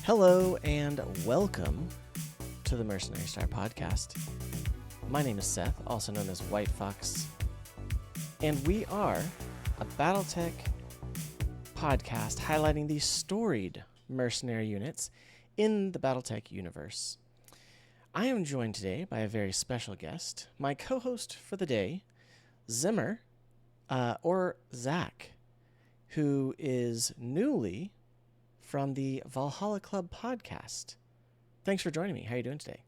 Hello and welcome to the Mercenary podcast. My name is Seth, also known as White Fox, and we are a Battletech podcast highlighting the storied mercenary units in the Battletech universe. I am joined today by a very special guest, my co-host for the day, Zemer, or Zach, who is newly from the Valhalla Club podcast. Thanks for joining me. How are you doing today?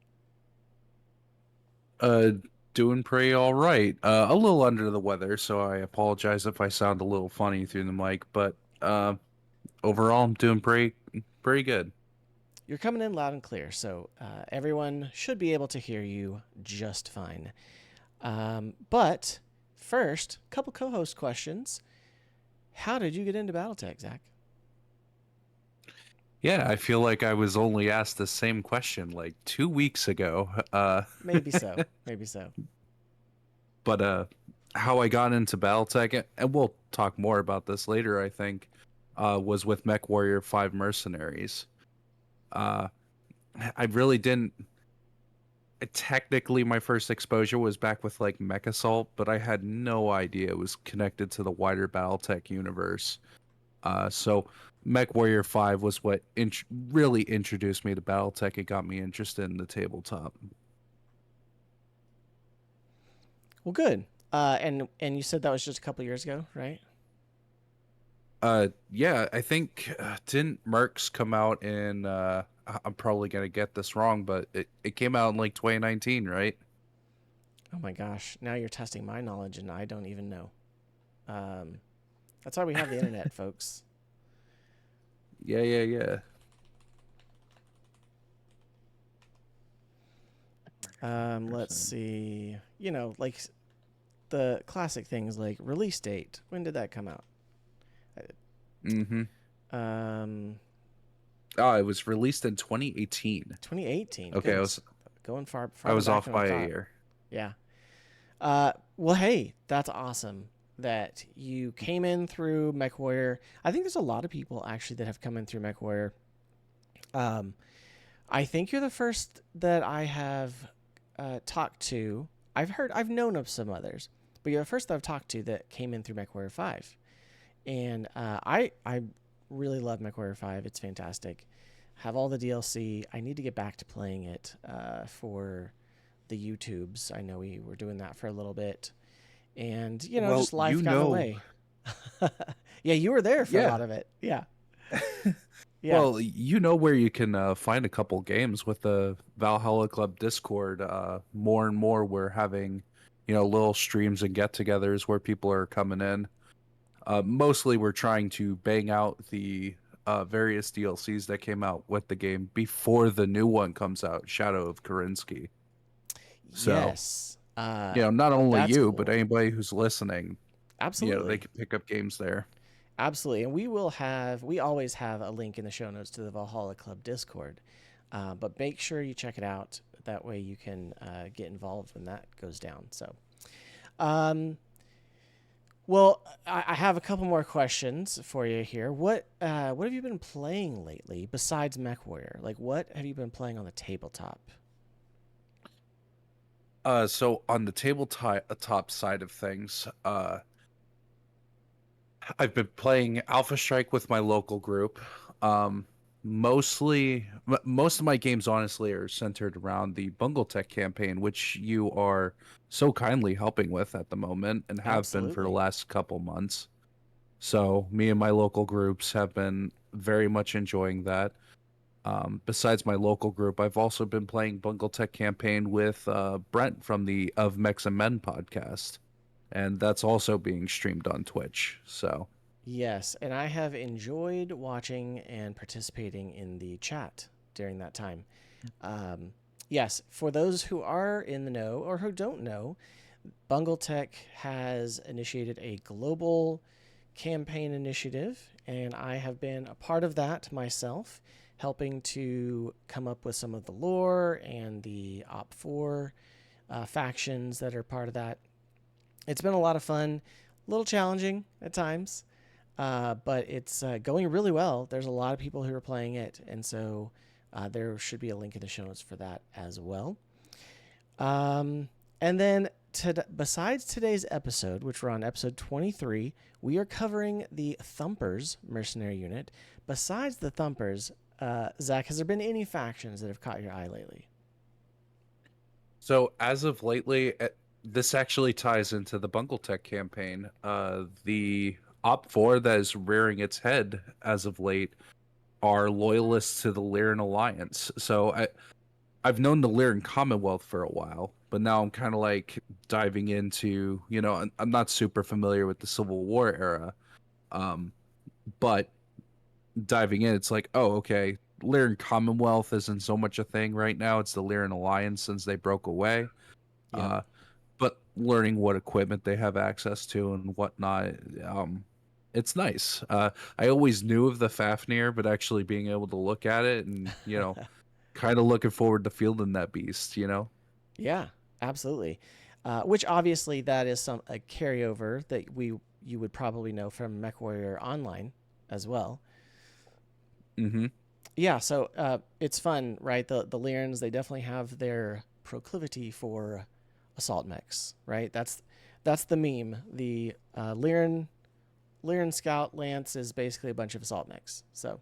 Doing pretty all right. A little under the weather, so I apologize if I sound a little funny through the mic, but overall I'm doing pretty good. You're coming in loud and clear, so everyone should be able to hear you just fine. But first, a couple co-host questions. How did you get into Battletech, Zach? Yeah, I feel like I was only asked the same question like 2 weeks ago. Maybe so. Maybe so. But how I got into BattleTech, and we'll talk more about this later, I think, was with MechWarrior 5 Mercenaries. I really didn't. Technically, my first exposure was back with like Mech Assault, but I had no idea it was connected to the wider BattleTech universe. So MechWarrior 5 was what really introduced me to BattleTech. It got me interested in the tabletop. Well, good. And you said that was just a couple years ago, right? Yeah, I think didn't Mercs come out in I'm probably gonna get this wrong, but it came out in like 2019, right? Oh my gosh! Now you're testing my knowledge, and I don't even know. That's why we have the internet, folks. Yeah. Let's see. You know, like the classic things like release date. When did that come out? Mm-hmm. Um, Oh, it was released in 2018. 2018. Okay, Goodness. Going I farther was back off than I by a thought. year. Yeah. Well, hey, that's awesome that you came in through MechWarrior. I think there's a lot of people actually that have come in through MechWarrior. I think you're the first that I have talked to. I've known of some others, but you're the first that I've talked to that came in through MechWarrior 5. And I really love MechWarrior 5. It's fantastic. Have all the DLC. I need to get back to playing it for the YouTubes. I know we were doing that for a little bit. And, Well, just life got in the way. Yeah, you were there for a yeah. lot of it. Yeah. Yeah. Well, you know where you can find a couple games with the Valhalla Club Discord. More and more, we're having, little streams and get-togethers where people are coming in. Mostly, we're trying to bang out the various DLCs that came out with the game before the new one comes out, Shadow of Karinsky. So, Yes. not only That's you, but cool. anybody who's listening, they Absolutely. can pick up games there. Absolutely. And we always have a link in the show notes to the Valhalla Club Discord. But make sure you check it out. That way you can get involved when that goes down. So, well, I have a couple more questions for you here. What have you been playing lately besides MechWarrior? Like, what have you been playing on the tabletop? So on the tabletop side of things, I've been playing Alpha Strike with my local group. Most of my games, honestly, are centered around the Bungle Tech campaign, which you are so kindly helping with at the moment and have been for the Absolutely. last couple months. So me and my local groups have been very much enjoying that. Besides my local group, I've also been playing Bungle Tech campaign with Brent from the Of Mechs and Men podcast, and that's also being streamed on Twitch. So Yes, and I have enjoyed watching and participating in the chat during that time. Yes, for those who are in the know or who don't know, Bungle Tech has initiated a global campaign initiative, and I have been a part of that myself, helping to come up with some of the lore and the OpFor factions that are part of that. It's been a lot of fun, a little challenging at times, but it's going really well. There's a lot of people who are playing it, and so there should be a link in the show notes for that as well. And then besides today's episode, which we're on episode 23, we are covering the Thumpers mercenary unit. Besides the Thumpers, Zach, has there been any factions that have caught your eye lately? So as of lately, this actually ties into the BungleTech campaign. The OpFor that is rearing its head as of late are loyalists to the Lyran Alliance. So I've known the Lyran Commonwealth for a while, but now I'm kind of like diving into, I'm not super familiar with the Civil War era, um, but diving in, it's like, oh, okay, Lyran Commonwealth isn't so much a thing right now. It's the Lyran Alliance since they broke away. Yeah. But learning what equipment they have access to and whatnot, it's nice. I always knew of the Fafnir, but actually being able to look at it and, kind of looking forward to fielding that beast. Yeah, absolutely. Which obviously that is a carryover that you would probably know from MechWarrior Online as well. Mm-hmm. Yeah, so it's fun, right? The Lyrans, they definitely have their proclivity for assault mechs, right? That's the meme. The Lyran Scout Lance is basically a bunch of assault mechs. So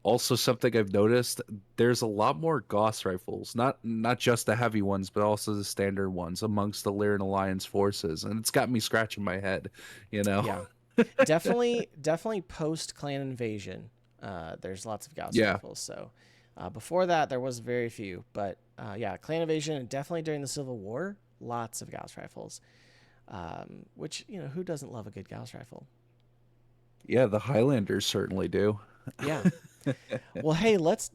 Also, something I've noticed, there's a lot more Gauss rifles, not just the heavy ones, but also the standard ones amongst the Lyran Alliance forces, and it's got me scratching my head, you know. yeah, definitely post clan invasion. There's lots of Gauss Yeah. rifles. So before that, there was very few, but yeah, clan invasion and definitely during the Civil War, lots of Gauss rifles. Which who doesn't love a good Gauss rifle? Yeah, the Highlanders certainly do. Yeah. Well, hey, let's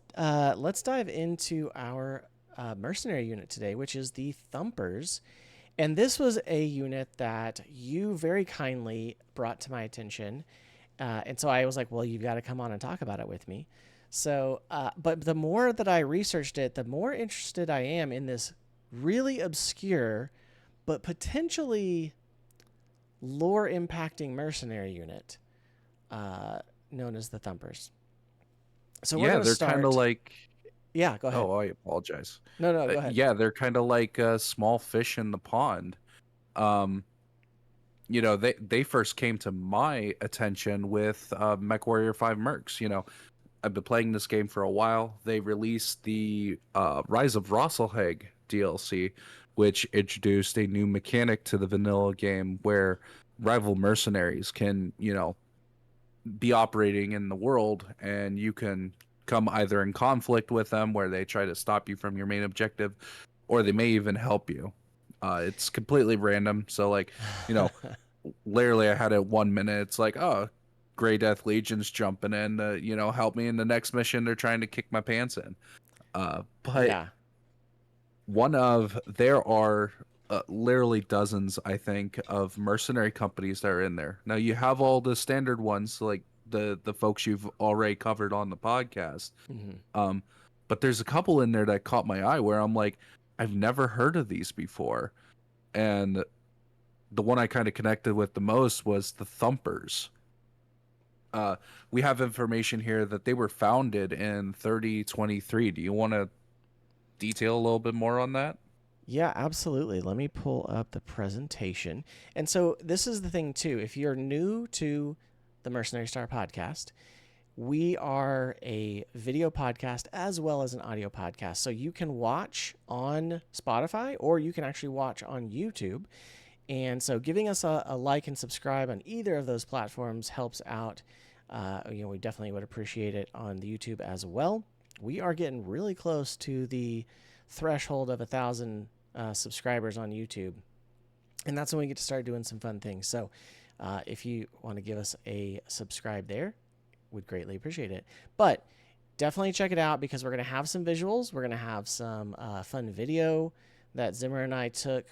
dive into our mercenary unit today, which is the Thumpers. And this was a unit that you very kindly brought to my attention. And so I was like, well, you've got to come on and talk about it with me. So, but the more that I researched it, the more interested I am in this really obscure, but potentially lore impacting mercenary unit known as the Thumpers. So we're Yeah, going to they're kind of start. like. Yeah, go ahead. Oh, I apologize. No, go ahead. Yeah, they're kind of like small fish in the pond. Um, they first came to my attention with MechWarrior 5 Mercs. I've been playing this game for a while. They released the Rise of Rosselheg DLC, which introduced a new mechanic to the vanilla game where rival mercenaries can, be operating in the world, and you can come either in conflict with them where they try to stop you from your main objective, or they may even help you. It's completely random. So, like, literally, I had it 1 minute. It's like, oh, Grey Death Legion's jumping in to, help me in the next mission. They're trying to kick my pants in. But Yeah. there are literally dozens, I think, of mercenary companies that are in there. Now you have all the standard ones, like the folks you've already covered on the podcast. Mm-hmm. Um, but there's a couple in there that caught my eye where I'm like, I've never heard of these before. And the one I kind of connected with the most was the Thumpers. We have information here that they were founded in 3023. Do you want to detail a little bit more on that? Yeah, absolutely. Let me pull up the presentation. And so this is the thing too. If you're new to the Mercenary Star podcast, we are a video podcast as well as an audio podcast. So you can watch on Spotify or you can actually watch on YouTube. And so giving us a like and subscribe on either of those platforms helps out. We definitely would appreciate it on the YouTube as well. We are getting really close to the threshold of 1,000 subscribers on YouTube. And that's when we get to start doing some fun things. So if you want to give us a subscribe there, would greatly appreciate it. But definitely check it out because we're going to have some visuals. We're going to have some fun video that Zemer and I took,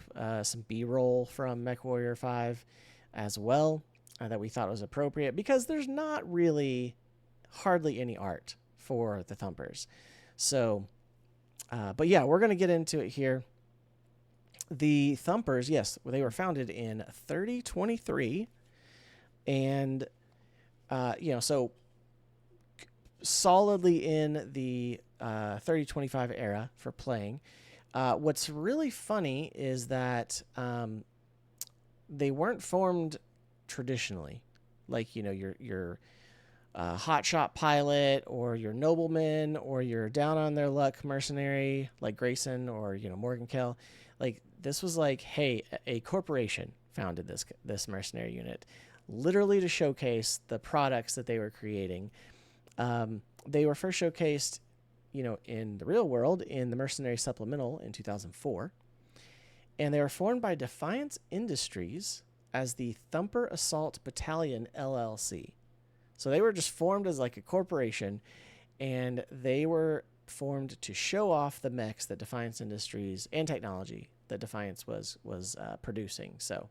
some B-roll from MechWarrior 5 as well that we thought was appropriate because there's not really hardly any art for the Thumpers. So, but yeah, we're going to get into it here. The Thumpers, yes, they were founded in 3023. And so solidly in the 3025 era for playing. What's really funny is that they weren't formed traditionally, like your hotshot pilot or your nobleman or your down on their luck mercenary like Grayson or Morgan Kell. Like this was like, hey, a corporation founded this mercenary unit, literally to showcase the products that they were creating. They were first showcased, in the real world in the Mercenary Supplemental in 2004, and they were formed by Defiance Industries as the Thumper Assault Battalion LLC. So they were just formed as like a corporation, and they were formed to show off the mechs that Defiance Industries and technology that Defiance was producing. So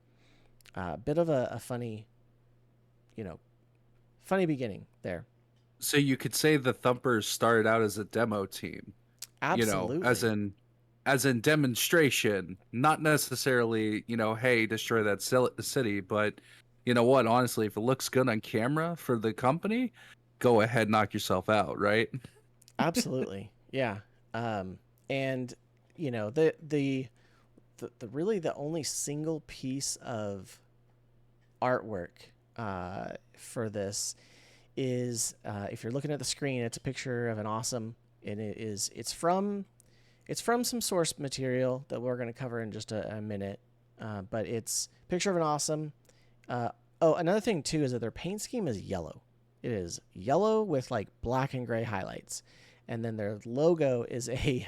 a bit of a funny, funny beginning there. So you could say the Thumpers started out as a demo team, Absolutely. as in demonstration, not necessarily, hey, destroy that city, but you know what? Honestly, if it looks good on camera for the company, go ahead, knock yourself out, right? Absolutely. Yeah. And the really the only single piece of artwork for this is, if you're looking at the screen, it's a picture of an awesome, and it's from some source material that we're going to cover in just a minute. But it's a picture of an awesome. Another thing too is that their paint scheme is yellow. It is yellow with like black and gray highlights, and then their logo is a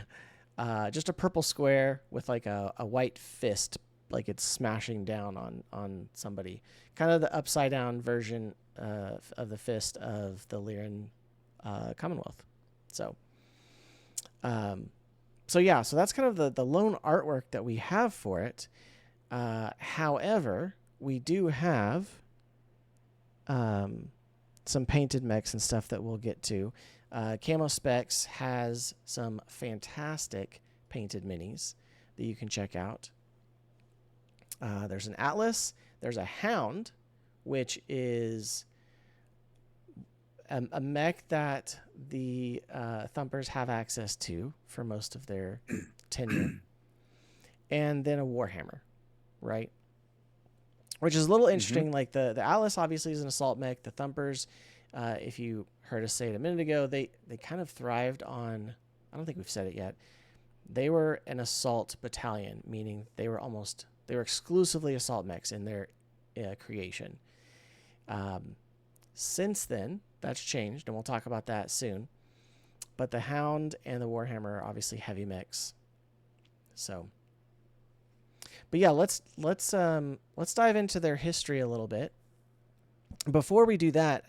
just a purple square with like a white fist, like it's smashing down on somebody. Kind of the upside down version of the fist of the Lyran Commonwealth. So, so that's kind of the lone artwork that we have for it. However, we do have some painted mechs and stuff that we'll get to. Camo Specs has some fantastic painted minis that you can check out. There's an Atlas. There's a Hound, which is a mech that the Thumpers have access to for most of their tenure. And then a Warhammer, right? Which is a little interesting. Like the Atlas obviously is an assault mech. The Thumpers, if you heard us say it a minute ago, they kind of thrived on, I don't think we've said it yet, they were an assault battalion, meaning they were exclusively assault mechs in their creation. Since then, that's changed, and we'll talk about that soon. But the Hound and the Warhammer are obviously heavy mechs. So, but yeah, let's dive into their history a little bit. Before we do that,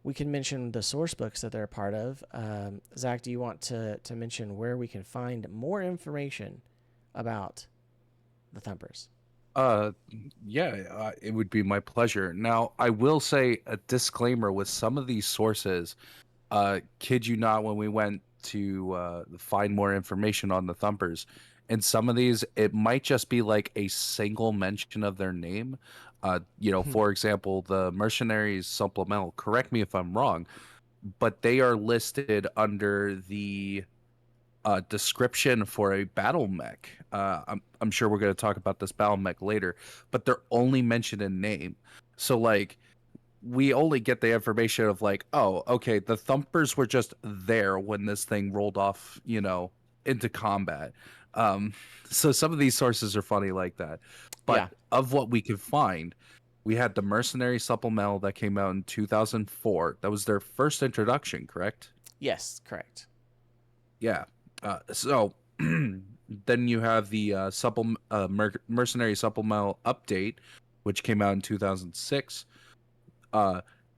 we can mention the source books that they're a part of. Zach, do you want to mention where we can find more information about the Thumpers? Yeah, it would be my pleasure. Now, I will say a disclaimer with some of these sources. Kid you not, when we went to find more information on the Thumpers, and some of these, it might just be like a single mention of their name. For example, the Mercenaries supplemental. Correct me if I'm wrong, but they are listed under the description for a battle mech. I'm sure we're going to talk about this battle mech later, but they're only mentioned in name. So like we only get the information of like, oh, okay, the Thumpers were just there when this thing rolled off, into combat. Um, so some of these sources are funny like that. Yeah. But of what we could find, we had the Mercenary supplemental that came out in 2004. That was their first introduction, correct? Yes, correct. Yeah. So then you have the Mercenary Supplemental Update, which came out in 2006.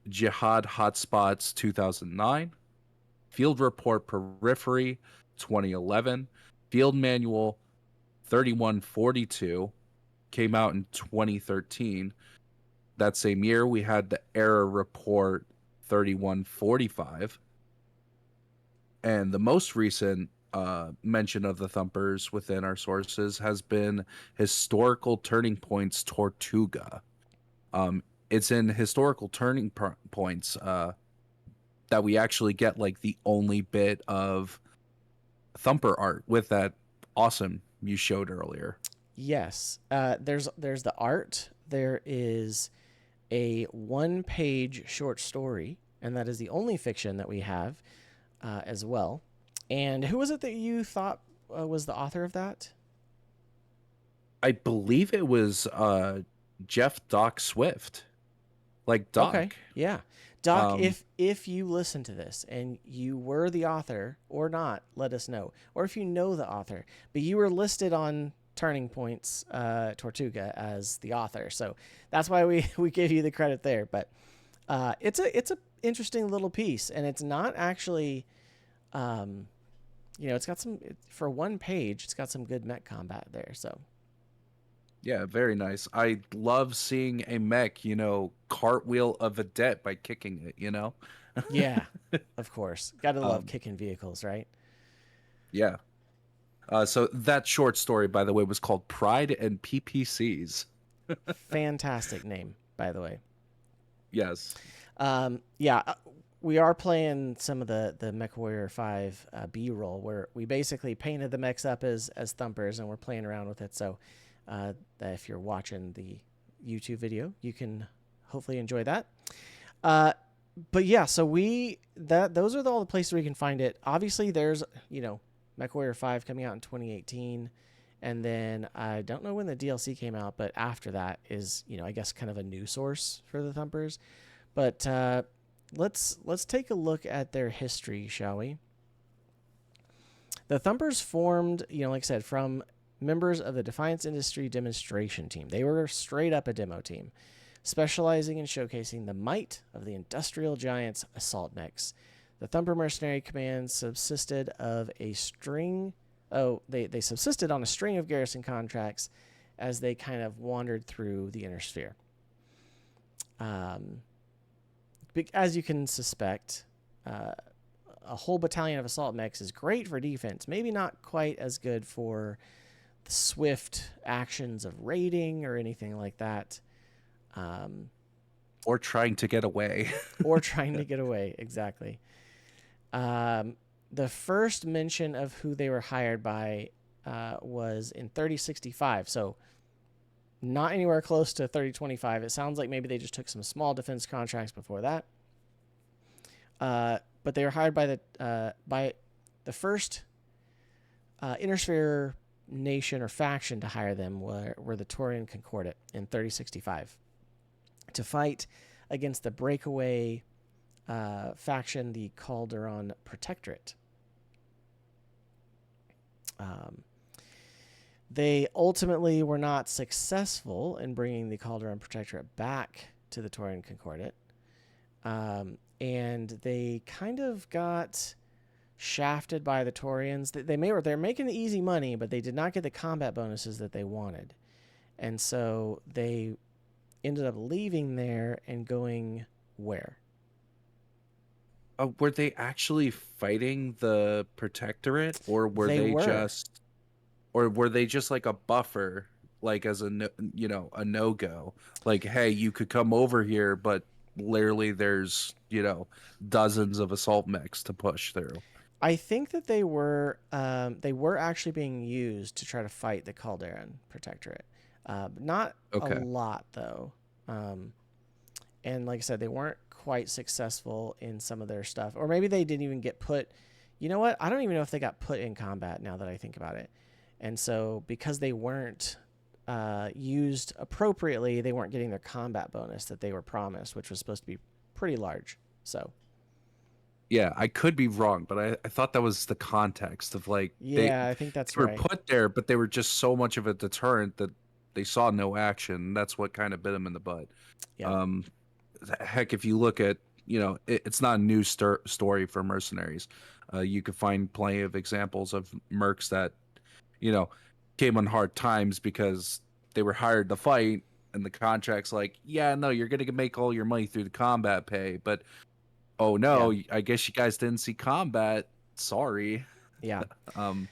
Jihad Hotspots 2009. Field Report Periphery 2011. Field Manual 3142 came out in 2013. That same year, we had the Error Report 3145. And the most recent mention of the Thumpers within our sources has been Historical Turning Points Tortuga. it's in historical turning points that we actually get like the only bit of Thumper art with that awesome you showed earlier. Yes. There's the art. There is a 1-page short story, and that is the only fiction that we have as well. And who was it that you thought was the author of that? I believe it was Jeff Doc Swift. Like Okay, Doc. yeah, Doc. Um If you listen to this and you were the author or not, let us know. Or if you know the author, but you were listed on Turning Points Tortuga as the author, so that's why we we gave you the credit there. But it's a interesting little piece, and it's not actually, um, it's got some for 1 page. It's got some good mech combat there. So yeah, very nice. I love seeing a mech, cartwheel a vedette by kicking it. yeah, of course, gotta love Um kicking vehicles, right? yeah. So that short story, by the way, was called Pride and PPCs. Fantastic name, by the way. Yes. Yeah, we are playing some of the MechWarrior 5 B-roll where we basically painted the mechs up as thumpers and we're playing around with it. So if you're watching the YouTube video, you can hopefully enjoy that. But yeah, so those are all the places where you can find it. Obviously, there's MechWarrior 5 coming out in 2018. And then I don't know when the DLC came out, but after that is, I guess kind of a new source for the Thumpers. But let's take a look at their history, shall we? The Thumpers formed, like I said, from members of the Defiance Industry Demonstration Team. They were straight up a demo team, specializing in showcasing the might of the industrial giants Assault Mechs. The Thumper Mercenary Command subsisted of a string. Oh, they subsisted on a string of garrison contracts as they kind of wandered through the inner sphere. As you can suspect, a whole battalion of assault mechs is great for defense. Maybe not quite as good for the swift actions of raiding or anything like that. Or trying to get away. Or trying to get away, exactly. The first mention of who they were hired by was in 3065, so not anywhere close to 3025. It sounds like maybe they just took some small defense contracts before that. But they were hired by the first Inner Sphere nation or faction to hire them were the Taurian Concordat in 3065 to fight against the breakaway faction, the Calderon Protectorate. They ultimately were not successful in bringing the Calderon Protectorate back to the Taurian Concordat. And they kind of got shafted by the Taurians. They're making the easy money, but they did not get the combat bonuses that they wanted. And so they ended up leaving there and going where? Were they actually fighting the Protectorate, or were They they were. just, or were they just like a buffer, like as a a no-go? Like, hey, you could come over here, but literally there's dozens of assault mechs to push through. I think that they were actually being used to try to fight the Calderon Protectorate. Not a Okay. lot though. And like I said, they weren't quite successful in some of their stuff, or maybe they didn't even get put. You know what? I don't even know if they got put in combat now that I think about it. And so because they weren't used appropriately, they weren't getting their combat bonus that they were promised, which was supposed to be pretty large. So Yeah, I could be wrong, but I thought that was the context of like yeah, I think they that's were right. put there, but they were just so much of a deterrent that they saw no action. That's what kind of bit them in the butt. Yep. Um, Heck, if you look at, it's not a new story for mercenaries. You could find plenty of examples of mercs that, you know, came on hard times because they were hired to fight, and the contract's like, yeah, no, you're gonna make all your money through the combat pay, but oh Yeah. no, I guess you guys didn't see combat. Sorry. Yeah. Um,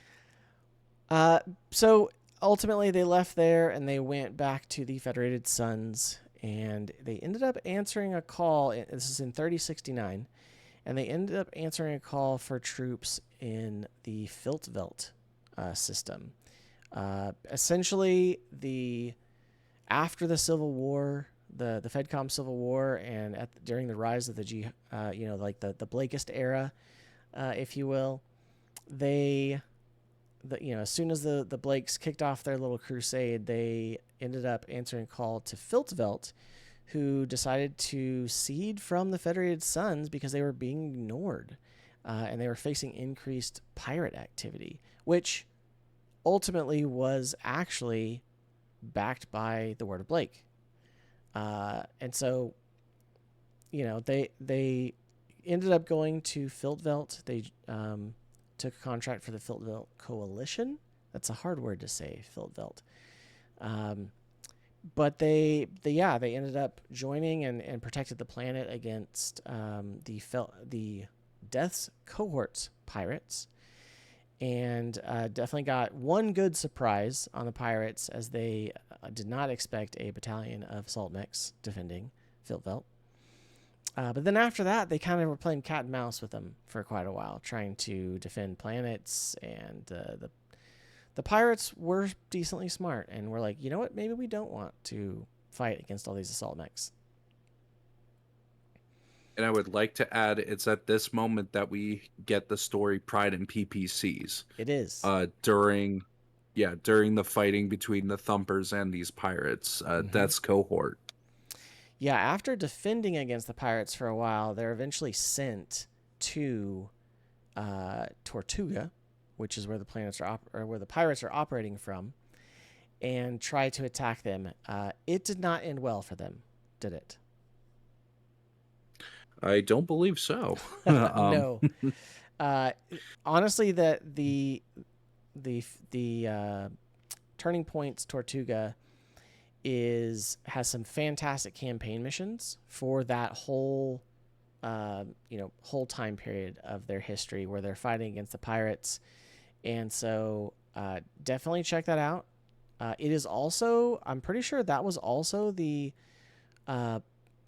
Uh, so ultimately, they left there and they went back to the Federated Suns and they ended up answering a call. This is in 3069, and they ended up answering a call for troops in the Filtvelt system. Essentially, after the Civil War, the FedCom Civil War, and during the rise of the like the Blakist era, if you will, as soon as the Blakes kicked off their little crusade, they ended up answering a call to Filtvelt, who decided to cede from the Federated Suns because they were being ignored, and they were facing increased pirate activity, which ultimately was actually backed by the word of Blake. And so, they ended up going to Filtvelt. They took a contract for the Filtvelt Coalition. That's a hard word to say, Filtvelt. But they ended up joining and protected the planet against the Death's Cohorts pirates, and definitely got one good surprise on the pirates, as they did not expect a battalion of Assault Mechs defending Filtvelt. But then after that, they kind of were playing cat and mouse with them for quite a while, trying to defend planets, and the pirates were decently smart, and were like, you know what, maybe we don't want to fight against all these Assault Mechs. And I would like to add, it's at this moment that we get the story Pride and PPCs. It is. During the fighting between the Thumpers and these pirates, Death's Cohort. Yeah, after defending against the pirates for a while, they're eventually sent to Tortuga, which is where the planets where the pirates are operating from, and try to attack them. It did not end well for them, did it? I don't believe so. No. Honestly, the Turning Point's Tortuga has some fantastic campaign missions for that whole time period of their history where they're fighting against the pirates, and so definitely check that out. It is also, I'm pretty sure that was also the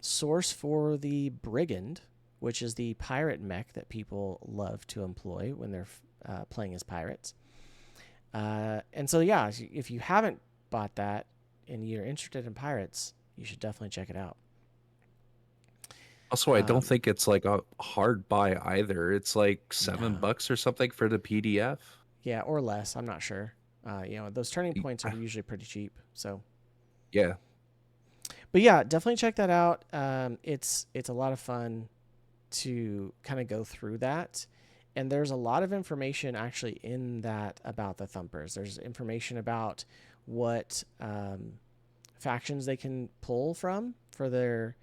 source for the Brigand, which is the pirate mech that people love to employ when they're playing as pirates. And so, yeah, if you haven't bought that and you're interested in pirates, you should definitely check it out. Also, I don't think it's like a hard buy either. It's like $7 or something for the PDF. Yeah, or less. I'm not sure. Those Turning Points are usually pretty cheap. So yeah. But yeah, definitely check that out. It's a lot of fun to kind of go through that. And there's a lot of information actually in that about the Thumpers. There's information about what factions they can pull from for their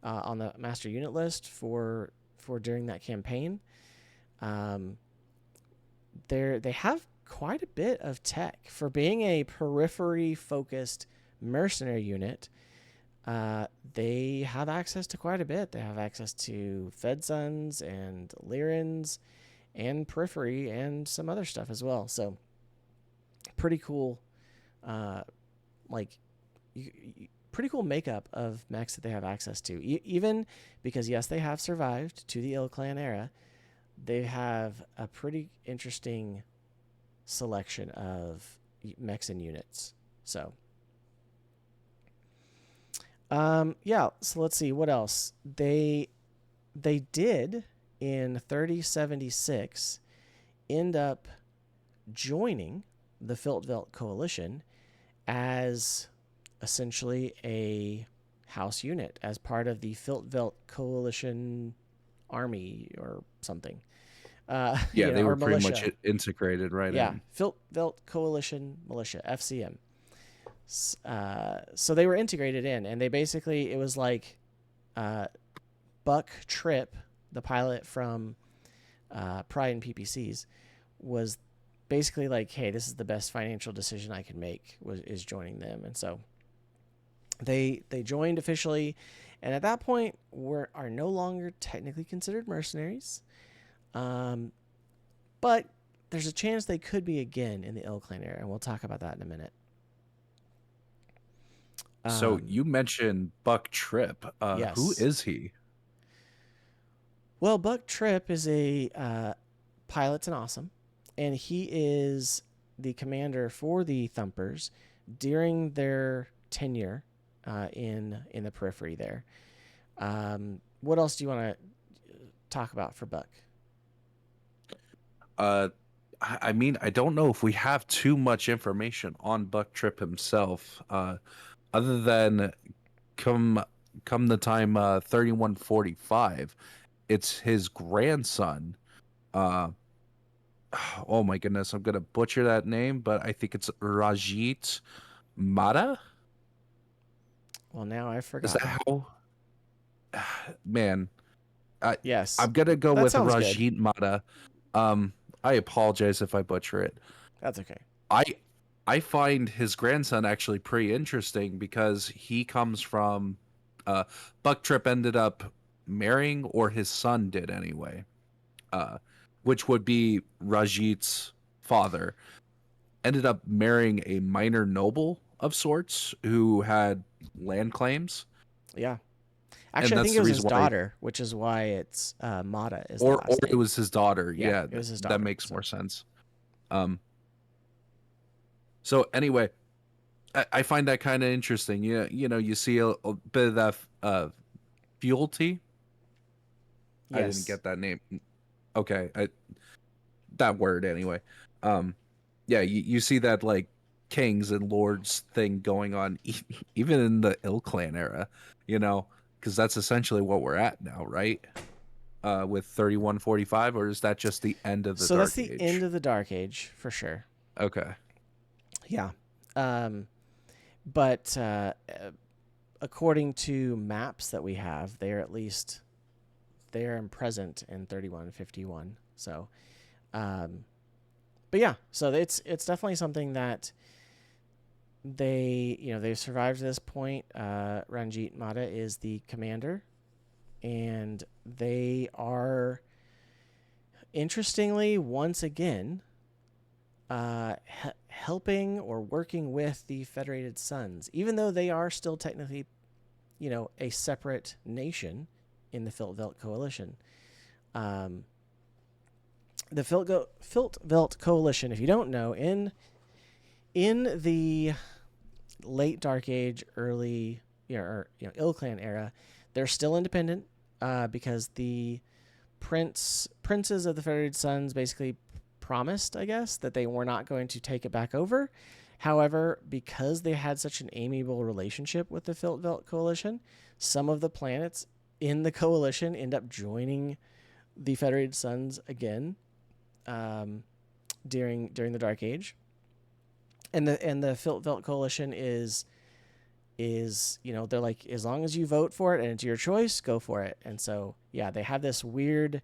on the master unit list for during that campaign. They have quite a bit of tech for being a periphery focused mercenary unit. They have access to quite a bit. They have access to Fedsuns and Lyrans and periphery and some other stuff as well. So pretty cool, pretty cool makeup of mechs that they have access to. Even because, yes, they have survived to the ilClan era, they have a pretty interesting selection of mechs and units. So so let's see what else they did in 3076 end up joining the Filtvelt Coalition as essentially a house unit, as part of the Filtvelt Coalition army or something. They were pretty much integrated right in. Filtvelt Coalition Militia, FCM. So they were integrated in, and they basically, it was like Buck Tripp, the pilot from Pride and PPCs, was basically like, hey, this is the best financial decision I can make, is joining them. And so they joined officially, and at that point are no longer technically considered mercenaries, but there's a chance they could be again in the ilClan era, and we'll talk about that in a minute. So you mentioned Buck Tripp. Who Yes. is he? Well, Buck Tripp is a pilot and awesome, and he is the commander for the Thumpers during their tenure in the periphery there. What else do you want to talk about for Buck? Uh, I mean, I don't know if we have too much information on Buck Tripp himself, other than come come the time 3145, it's his grandson. Uh, oh my goodness, I'm gonna butcher that name, but I think it's Rajit Mata. Well, now I've Is that forgotten. how? Man, I Yes, I'm gonna go that with sounds good. Rajit Mata. I apologize if I butcher it. That's okay. I I find his grandson actually pretty interesting because he comes from uh Buck Trip ended up marrying, or his son did anyway. Uh which would be Rajit's father. Ended up marrying a minor noble of sorts who had land claims. Yeah. And Actually, I think that's it the was his reason why, daughter, which is why it's Mata is the or last it name. was his daughter. Yeah, Yeah, it was his that daughter. makes So more sense. Um so anyway, I find that kind of interesting. You see a bit of that fealty. I didn't yes. get that name. Okay, that word anyway. Um, yeah, you see that like kings and lords thing going on, even in the ilClan era. Because that's essentially what we're at now, right? With 3145, or is that just the end of the So that's Dark the end Age? of the Dark Age for sure. Okay. Yeah. But according to maps that we have, they're present in 3151. So, but yeah, so it's definitely something that they've survived to this point. Ranjit Mata is the commander, and they are interestingly once again helping or working with the Federated Sons, even though they are still technically, a separate nation in the Filtvelt Coalition. Um, the Filtvelt Coalition, if you don't know, in the late Dark Age, early ilClan era, they're still independent because the princes of the Federated Sons basically promised, I guess, that they were not going to take it back over. However, because they had such an amiable relationship with the Filtvelt Coalition, some of the planets in the coalition end up joining the Federated Sons again during the Dark Age. And the Filtvelt Coalition is they're like, as long as you vote for it and it's your choice, go for it. And so yeah, they have this weird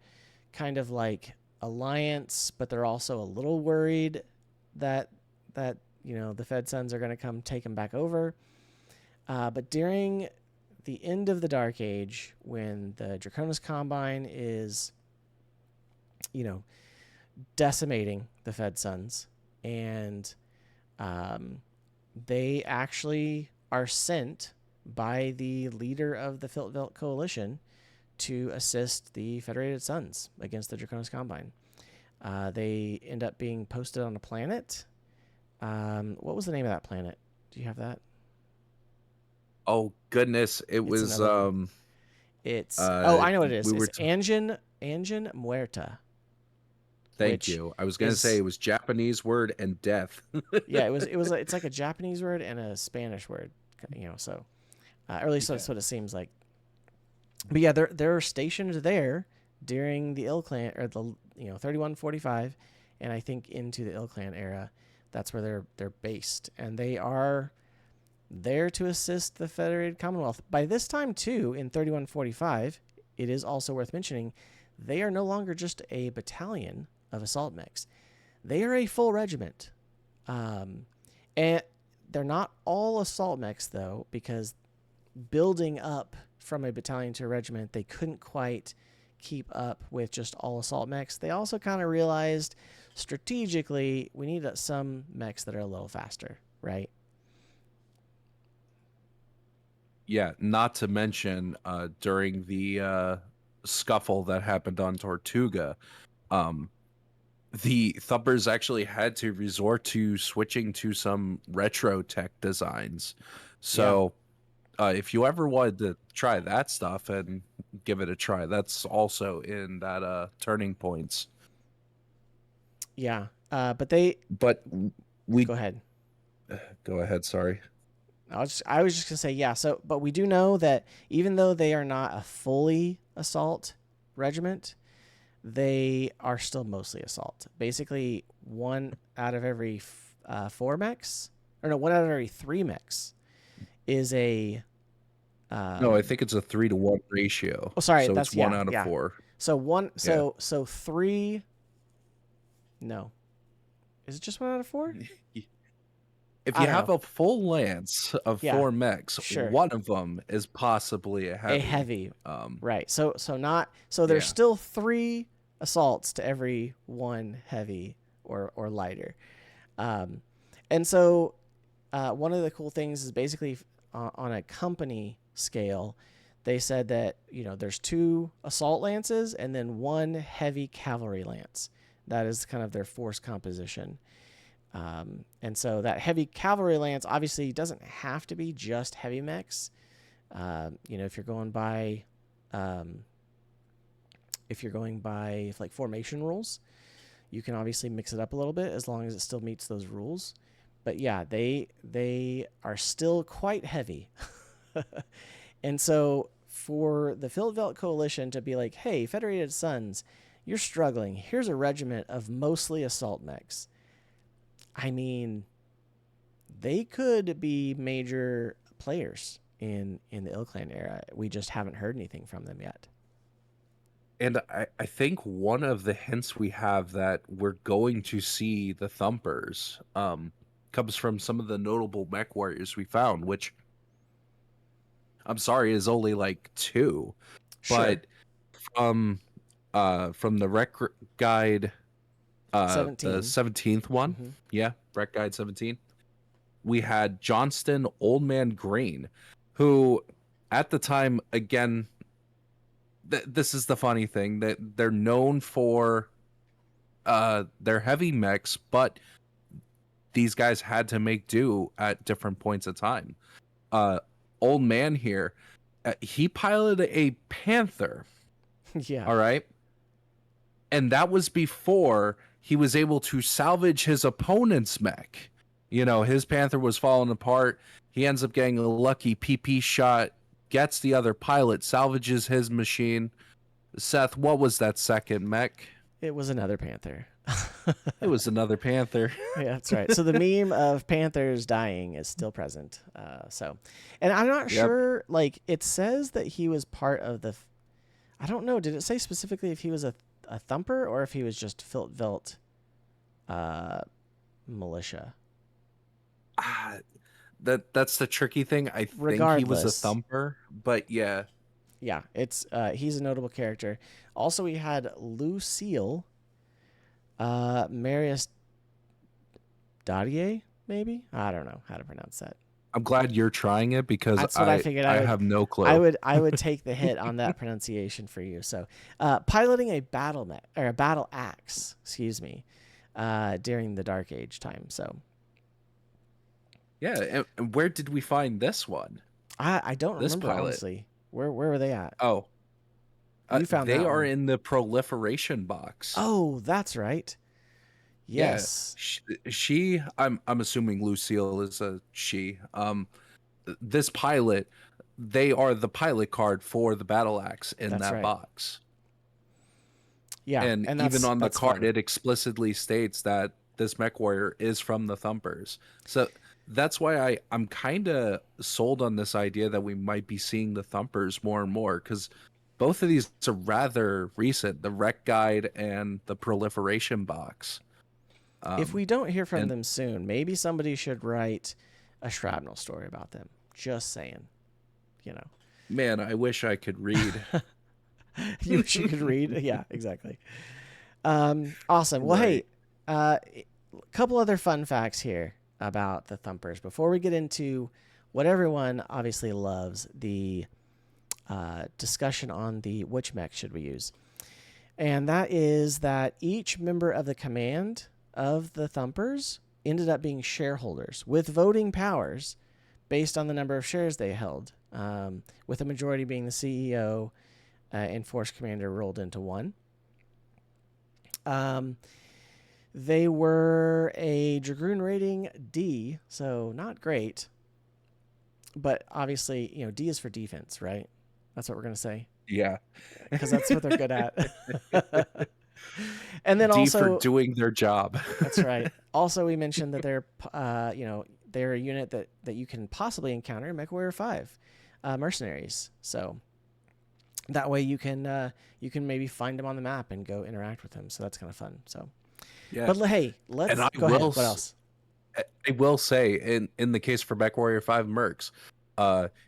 kind of like alliance, but they're also a little worried that the Fed Sons are going to come take them back over. But during the end of the Dark Age, when the Draconis Combine is decimating the Fed Sons, and they actually are sent by the leader of the Filtvelt Coalition to assist the Federated Sons against the Draconis Combine. They end up being posted on a planet. What was the name of that planet? Do you have that? Oh goodness, it It's was another one. I know what it is. we were It's Anjin Muerta, thank which you. I was gonna say is it was Japanese word and death. yeah, it's like a Japanese word and a Spanish word, so or at least that's Yeah. what it seems like. But yeah, they're stationed there during the ilClan, or the 3145, and I think into the ilClan era. That's where they're based, and they are there to assist the Federated Commonwealth. By this time, too, in 3145, it is also worth mentioning, they are no longer just a battalion of assault mechs. They are a full regiment. And they're not all assault mechs, though, because building up from a battalion to a regiment, they couldn't quite keep up with just all assault mechs. They also kind of realized strategically we need some mechs that are a little faster, right? Yeah, not to mention during the scuffle that happened on Tortuga, um, the Thumpers actually had to resort to switching to some retro tech designs. Yeah. So if you ever wanted to try that stuff and give it a try, that's also in that turning points. Yeah. But they But we go ahead. go ahead. Sorry. I was just gonna say yeah. So, but we do know that even though they are not a fully assault regiment, they are still mostly assault. Basically, one out of every four mechs, or no, one out of every three mechs is a. No, I think it's a 3-to-1 ratio. Oh, sorry, So it's that's one yeah, out of yeah. four. So one, Yeah. so three. No, is it just one out of four? If I you don't have know. a full lance of Yeah, 4 mechs, sure. one of them is possibly a A heavy. heavy, right? So not so there's Yeah. still three assaults to every one heavy or lighter, um, and so one of the cool things is basically on a company scale, they said that there's two assault lances and then one heavy cavalry lance. That is kind of their force composition. And so that heavy cavalry lance obviously doesn't have to be just heavy mechs. If you're going by, um, like formation rules, you can obviously mix it up a little bit as long as it still meets those rules. But yeah, they are still quite heavy, and so for the Philvelt Coalition to be like, "Hey, Federated Sons, you're struggling. Here's a regiment of mostly assault mechs." I mean, they could be major players in the ilClan era. We just haven't heard anything from them yet. And I think one of the hints we have that we're going to see the Thumpers comes from some of the notable mech warriors we found, which I'm sorry is only like 2. Sure. But from the rec guide, the 17. 17th one, Mm-hmm. yeah, rec guide 17, we had Johnston Old Man Green, who at the time, again, this is the funny thing, that they're known for their heavy mechs, but these guys had to make do at different points of time. Old Man here, he piloted a Panther. Yeah. All right. And that was before he was able to salvage his opponent's mech. His Panther was falling apart. He ends up getting a lucky PP shot, gets the other pilot, salvages his machine. Seth, what was that second mech? It was another Panther. It was another Panther. Yeah, that's right. So the meme of Panthers dying is still present. And I'm not Yep. sure. Like it says that he was part of the. I don't know. Did it say specifically if he was a thumper or if he was just Velt militia? That's the tricky thing. I think he was a Regardless, thumper, but yeah. yeah, it's he's a notable character. Also, we had Lucille, Marius Dadier, maybe I don't know how to pronounce that. I'm glad you're trying it because That's what I figured. I have no clue. I would take the hit on that pronunciation for you. So, piloting a battle or a battle axe, excuse me, during the Dark Age time. So, Yeah, and where did we find this one? I don't This remember pilot. honestly. Where were they at? Oh, You found they that are one. in the proliferation box. Oh, that's right. Yes. Yeah, she. I'm assuming Lucille is a she. This pilot, they are the pilot card for the battle axe in That's that right. box. Yeah, And and even on the that's card, fun. it explicitly states that this mech warrior is from the Thumpers. So that's why I'm kind of sold on this idea that we might be seeing the Thumpers more and more, because both of these are rather recent, the rec guide and the proliferation box. If we don't hear from And them soon, maybe somebody should write a shrapnel story about them. Just saying, you know. man, I wish I could read. You wish you could read. Yeah, exactly. Awesome. Well, Right. hey, a couple other fun facts here about the Thumpers before we get into what everyone obviously loves, the discussion on the which mech should we use. And that is that each member of the command of the Thumpers ended up being shareholders with voting powers based on the number of shares they held, with the majority being the CEO and Force Commander rolled into one. They were a Dragoon rating D, so not great. But obviously, D is for defense, right? That's what we're going to say. Yeah. Because that's what they're good at. And then D for also, doing their job. that's right. Also, we mentioned that they're, they're a unit that you can possibly encounter in MechWarrior 5 mercenaries. So that way you can maybe find them on the map and go interact with them. So that's kind of fun. So, Yeah. But hey, let's go ahead. What else? I will say, in the case for MechWarrior 5 Mercs,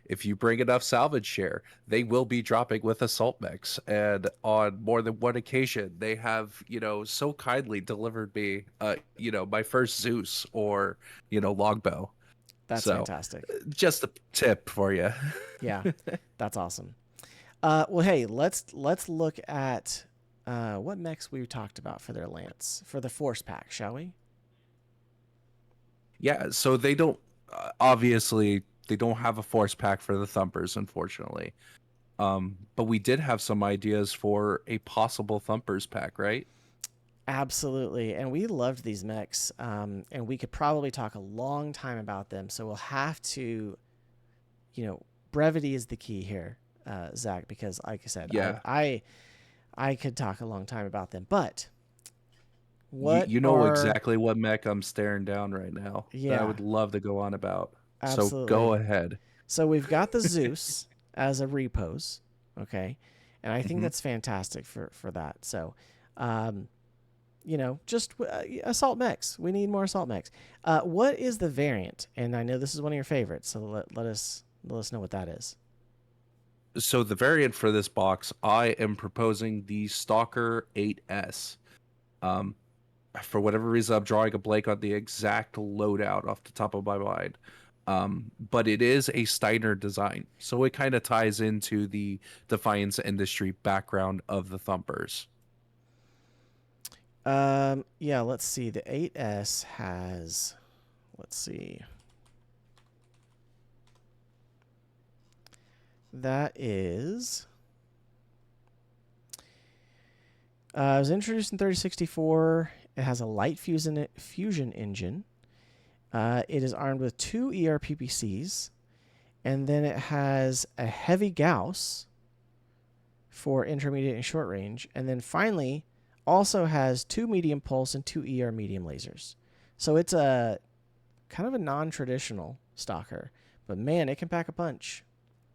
if you bring enough salvage share, they will be dropping with Assault Mechs. And on more than one occasion, they have, so kindly delivered me, my first Zeus or, Longbow. That's fantastic. Just a tip for you. Yeah, that's awesome. Well, hey, let's look at what mechs we talked about for their lance, for the Forcepack, shall we? Yeah, so they don't, obviously, they don't have a Forcepack for the Thumpers, unfortunately. But we did have some ideas for a possible Thumpers pack, right? Absolutely, and we loved these mechs, and we could probably talk a long time about them. So we'll have to, brevity is the key here, Zach, because like I said, Yeah. I could talk a long time about them, but You know exactly what mech I'm staring down right now. Yeah, that I would love to go on about. absolutely. So go ahead. So we've got the Zeus as a repose, okay, and I think that's fantastic for that. So, just Assault Mechs. We need more Assault Mechs. What is the variant? And I know this is one of your favorites, so let us know what that is. So the variant for this box, I am proposing the Stalker 8S. For whatever reason, I'm drawing a blank on the exact loadout off the top of my mind. But it is a Steiner design, so it kind of ties into the Defiance industry background of the Thumpers. Yeah, let's see. The 8S has, let's see. That is, it was introduced in 3064. It has a light fusion engine. It is armed with 2 ERPPCs, and then it has a heavy Gauss for intermediate and short range, and then finally also has 2 medium pulse and 2 ER medium lasers. So it's a kind of a non-traditional stalker, but man, it can pack a punch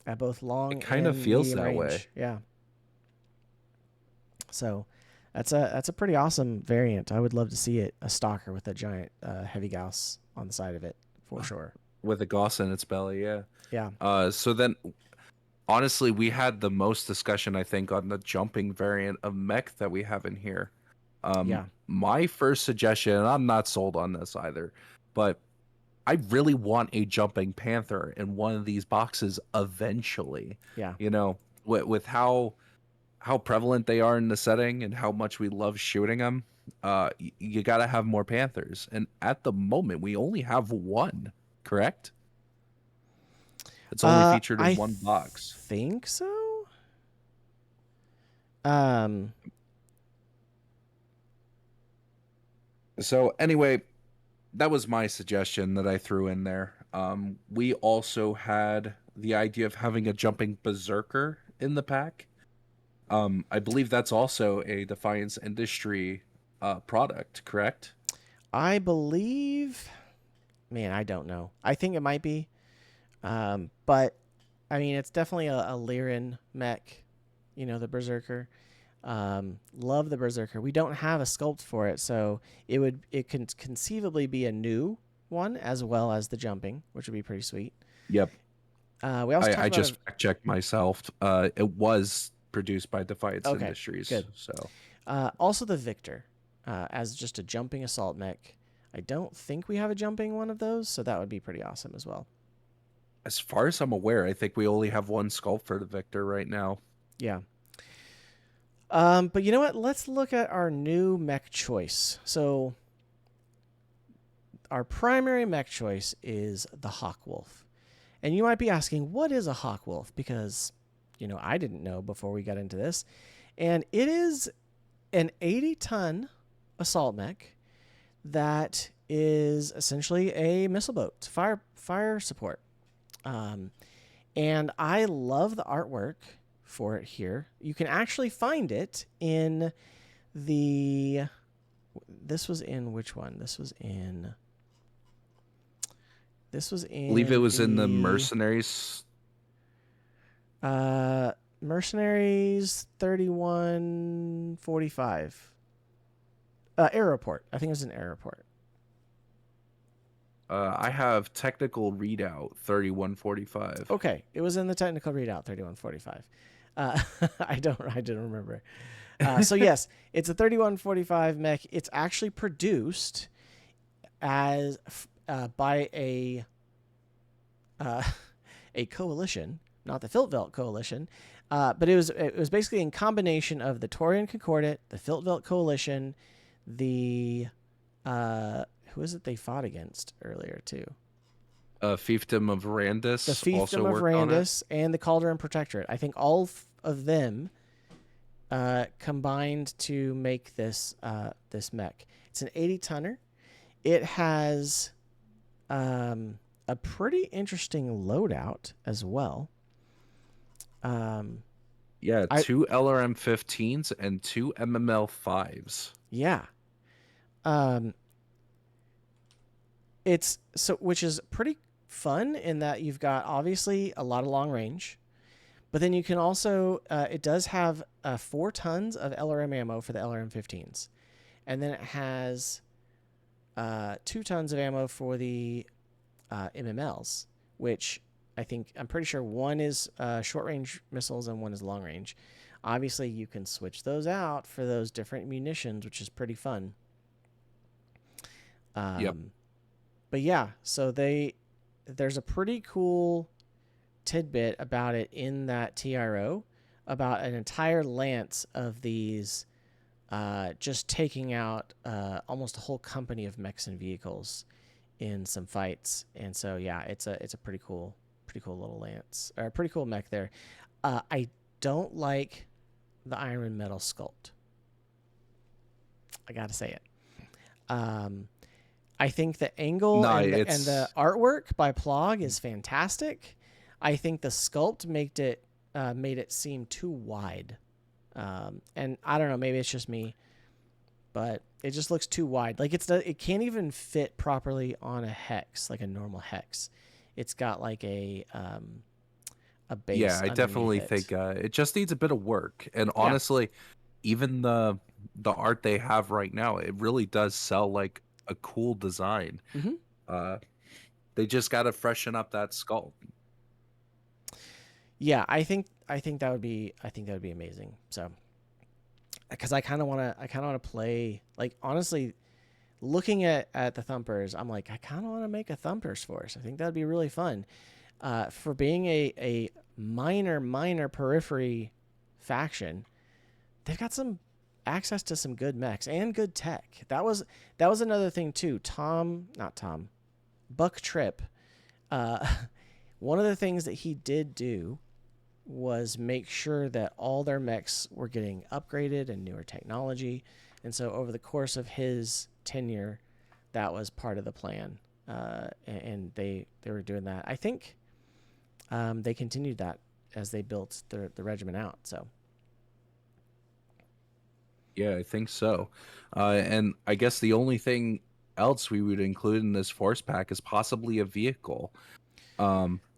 at both long and medium range. It kind of feels that way. Yeah. So that's a pretty awesome variant. I would love to see it, a stalker with a giant heavy Gauss on the side of it, for sure. With a Gauss in its belly, yeah. Yeah. So then, honestly, we had the most discussion, I think, on the jumping variant of mech that we have in here. Yeah. My first suggestion, and I'm not sold on this either, but I really want a jumping panther in one of these boxes eventually. Yeah. With how prevalent they are in the setting and how much we love shooting them, you got to have more panthers. And at the moment, we only have one, correct? It's only featured in one box. I think so. So anyway, that was my suggestion that I threw in there. We also had the idea of having a jumping berserker in the pack. I believe that's also a Defiance Industry product, correct? I believe, man, I don't know. I think it might be. But I mean, it's definitely a Lyran mech, the Berserker. Love the Berserker. We don't have a sculpt for it, so it can conceivably be a new one as well as the jumping, which would be pretty sweet. Yep. We also I just fact checked myself. It was produced by Defiance Industries. Good. So also the Victor, as just a jumping assault mech. I don't think we have a jumping one of those, so that would be pretty awesome as well. As far as I'm aware, I think we only have one sculpt for the Victor right now. Yeah. But you know what? Let's look at our new mech choice. So our primary mech choice is the Hawkwolf. And you might be asking, what is a Hawkwolf? Because, I didn't know before we got into this. And it is an 80-ton assault mech that is essentially a missile boat, fire support. And I love the artwork for it here. You can actually find it in the... This was in which one? This was in... I believe it was in the Mercenaries. Mercenaries 3145. Air Report. I think it was an Air Report. I have technical readout 3145. Okay, it was in the technical readout 3145. I didn't remember. So yes, it's a 3145 mech. It's actually produced as by a coalition, not the Filtvelt coalition, but it was basically in combination of the Taurian Concordat, the Filtvelt coalition, the who is it they fought against earlier too? Fiefdom of Randus. The Fiefdom of Randus and the Cauldron Protectorate. I think all of them combined to make this mech. It's an 80-tonner. It has a pretty interesting loadout as well. Yeah, 2 LRM-15s and 2 MML-5s. Yeah. Which is pretty fun in that you've got obviously a lot of long range, but then you can also it does have 4 tons of LRM ammo for the LRM-15s, and then it has 2 tons of ammo for the MMLs, which I'm pretty sure one is short range missiles and one is long range. Obviously, you can switch those out for those different munitions, which is pretty fun. Yep. But yeah, so there's a pretty cool tidbit about it in that TRO about an entire lance of these just taking out almost a whole company of mechs and vehicles in some fights. And so yeah, it's a pretty cool little lance, or a pretty cool mech there. I don't like the Iron Metal sculpt. I gotta say it. I think the angle and the artwork by Plog is fantastic. I think the sculpt made it seem too wide. And I don't know, maybe it's just me, but it just looks too wide. Like it can't even fit properly on a hex, like a normal hex. It's got like a base. Yeah, I definitely think it just needs a bit of work. And honestly, even the art they have right now, it really does sell like a cool design. Mm-hmm. They just got to freshen up that sculpt. Yeah, I think that would be amazing. So, because I kind of want to play, like, honestly, looking at the Thumpers, I'm like, I kind of want to make a Thumpers force. I think that'd be really fun. For being a minor periphery faction, they've got some access to some good mechs and good tech. That was another thing too. Buck Tripp, one of the things that he did do was make sure that all their mechs were getting upgraded and newer technology. And so over the course of his tenure, that was part of the plan. And they were doing that. I think they continued that as they built the regiment out. So. Yeah, I think so. And I guess the only thing else we would include in this force pack is possibly a vehicle.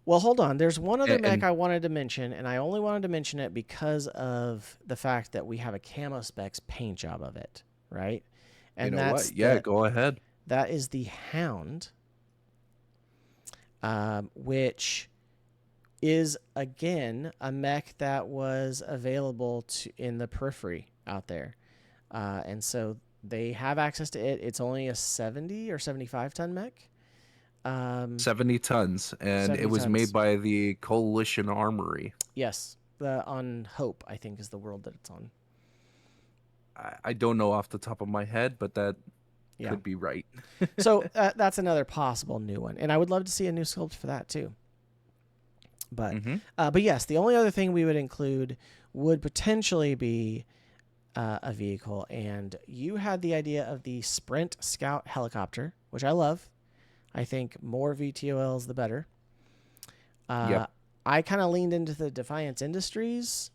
Well, hold on. There's one other mech I wanted to mention, and I only wanted to mention it because of the fact that we have a Camo Specs paint job of it, right? And you know what? Yeah, go ahead. That is the Hound, which is, again, a mech that was available in the periphery out there. And so they have access to it. It's only a 70 or 75 ton mech. Um, 70 tons, and it 70 was made tons. by the Coalition Armory. Yes, the on Hope, I think, is the world that it's on. I don't know off the top of my head, but that Yeah. could be right. So that's another possible new one, and I would love to see a new sculpt for that too. But Hmm. but yes, the only other thing we would include would potentially be a vehicle, and you had the idea of the Sprint Scout helicopter, which I love. I think more VTOLs the better. Yep. Uh, I kind of leaned into the Defiance Industries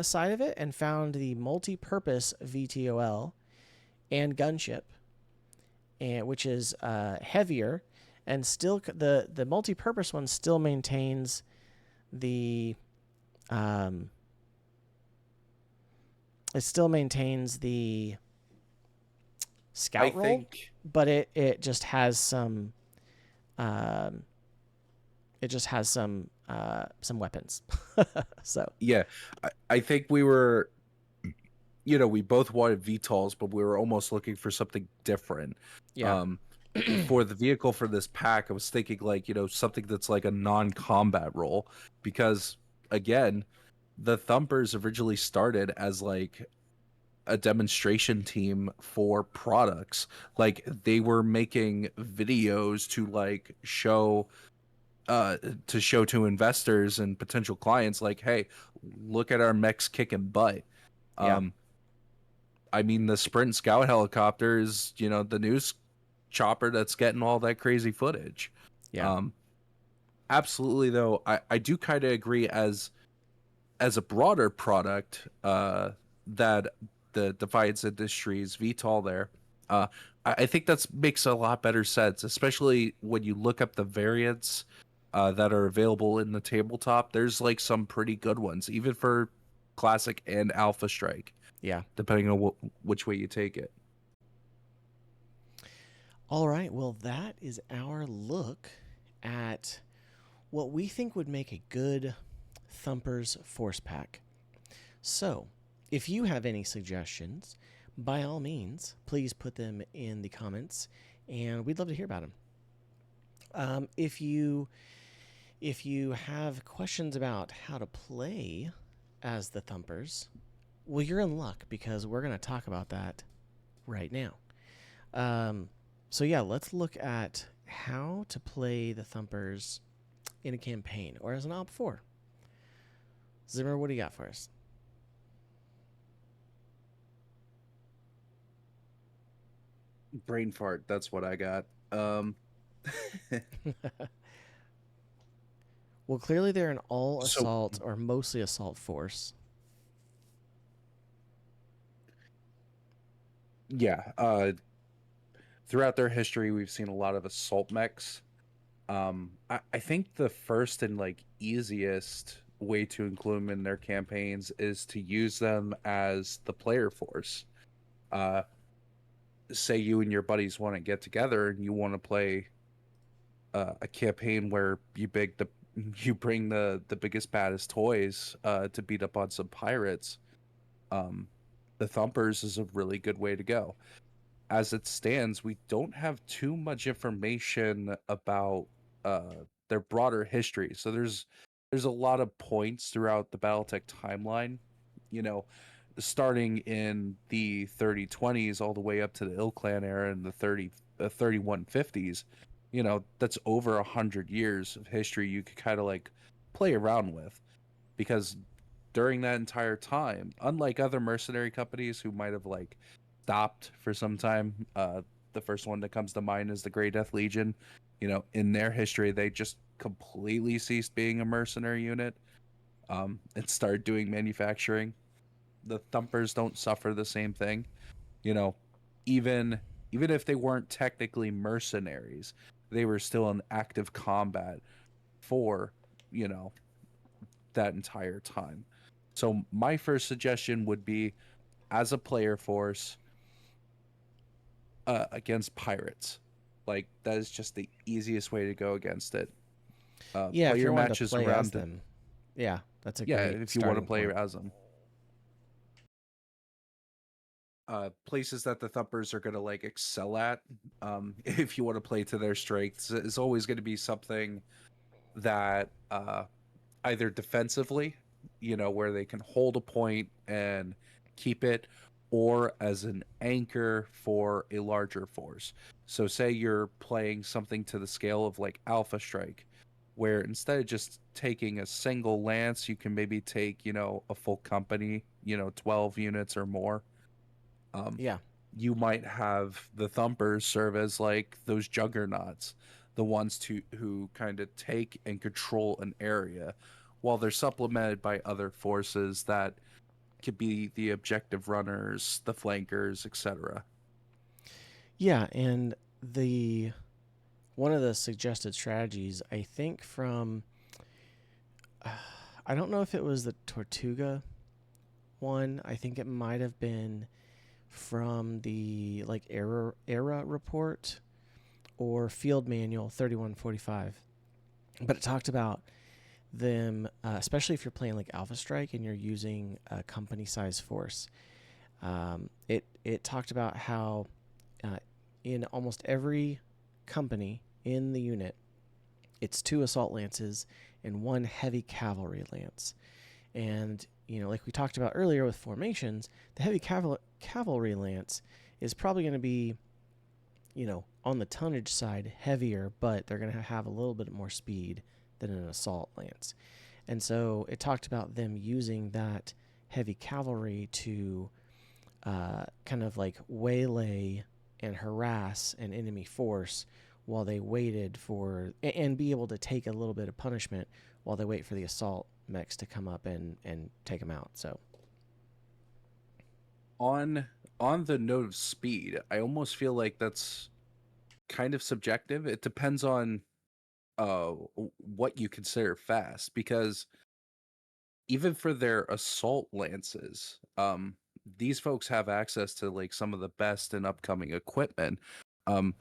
side of it and found the multi-purpose VTOL and gunship, and which is heavier, and still the multi-purpose one still maintains the um, it still maintains the I scout role, think, but it just has um, some weapons. So yeah, I think we were, we both wanted VTOLs, but we were almost looking for something different. yeah, Um, for the vehicle for this pack, I was thinking like, something that's like a non-combat role, because again, the Thumpers originally started as like a demonstration team for products. Like they were making videos to like uh show to investors and potential clients like, hey, look at our mechs kicking butt. yeah, um I mean, the Sprint Scout helicopter is, the news chopper that's getting all that crazy footage. yeah, um Absolutely, though, I do kind of agree, as a broader product, that the Defiance Industries VTOL there, uh, I think that makes a lot better sense, especially when you look up the variants that are available in the tabletop. There's like some pretty good ones, even for Classic and Alpha Strike, yeah. depending on which way you take it. All right. Well, that is our look at what we think would make a good Thumpers Force Pack. So, if you have any suggestions, by all means, please put them in the comments, and we'd love to hear about them. If you have questions about how to play as the Thumpers, well, you're in luck because we're going to talk about that right now. Um, so yeah, let's look at how to play the Thumpers in a campaign or as an OpFor. Zimmer, what do you got for us? Brain fart. That's what I got. Um, Well, clearly they're an all so assault or mostly assault force. yeah, throughout their history, we've seen a lot of assault mechs. I think the first and like easiest way to include them in their campaigns is to use them as the player force. Uh, Say you and your buddies want to get together and you want to play a campaign where you bring the biggest baddest toys to beat up on some pirates. Um, the Thumpers is a really good way to go. As it stands, we don't have too much information about their broader history. So there's a lot of points throughout the BattleTech timeline, you know, starting in the 3020s all the way up to the ilClan era in the 3150s. That's over 100 years of history you could kind of like play around with, because during that entire time, unlike other mercenary companies who might have like stopped for some time, the first one that comes to mind is the Grey Death Legion. In their history, they just completely ceased being a mercenary unit, and started doing manufacturing. The Thumpers don't suffer the same thing. You know, even if they weren't technically mercenaries, they were still in active combat for you know that entire time. So my first suggestion would be, as a player force, against pirates. Like that is just the easiest way to go against it. Yeah, Play if your you're wanting to matches play as around. them, yeah, that's a Yeah, great if you want to starting play point. as them. places that the Thumpers are going to like excel at, if you want to play to their strengths, is always going to be something that either defensively, where they can hold a point and keep it, or as an anchor for a larger force. So, say you're playing something to the scale of like Alpha Strike, where instead of just taking a single lance, you can maybe take, a full company, 12 units or more. Um, Yeah. you might have the Thumpers serve as like those juggernauts, the ones who kind of take and control an area, while they're supplemented by other forces that could be the objective runners, the flankers, etc. Yeah, and the one of the suggested strategies, I think from I don't know if it was the Tortuga one. I think it might have been from the like era report or field manual 3145. But it talked about them, especially if you're playing like Alpha Strike and you're using a company size force. It talked about how uh, in almost every company in the unit, it's 2 assault lances and 1 heavy cavalry lance. And like we talked about earlier with formations, the heavy cavalry lance is probably going to be, on the tonnage side heavier, but they're going to have a little bit more speed than an assault lance. And so it talked about them using that heavy cavalry to kind of like waylay and harass an enemy force while they waited for, and be able to take a little bit of punishment while they wait for the assault mechs to come up and take them out. So On on the note of speed, I almost feel like that's kind of subjective. It depends on what you consider fast, because even for their assault lances, these folks have access to like some of the best and upcoming equipment. Um,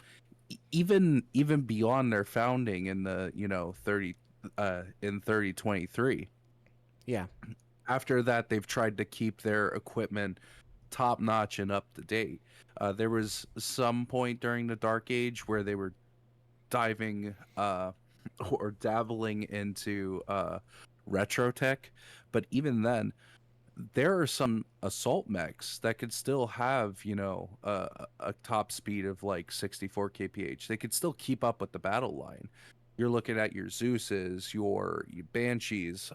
even beyond their founding in the 3023. yeah, After that, they've tried to keep their equipment top notch and up to date. There was some point during the Dark Age where they were diving or dabbling into retro tech, but even then, there are some assault mechs that could still have, a top speed of like 64 kph. They could still keep up with the battle line. You're looking at your Zeuses, your Banshees,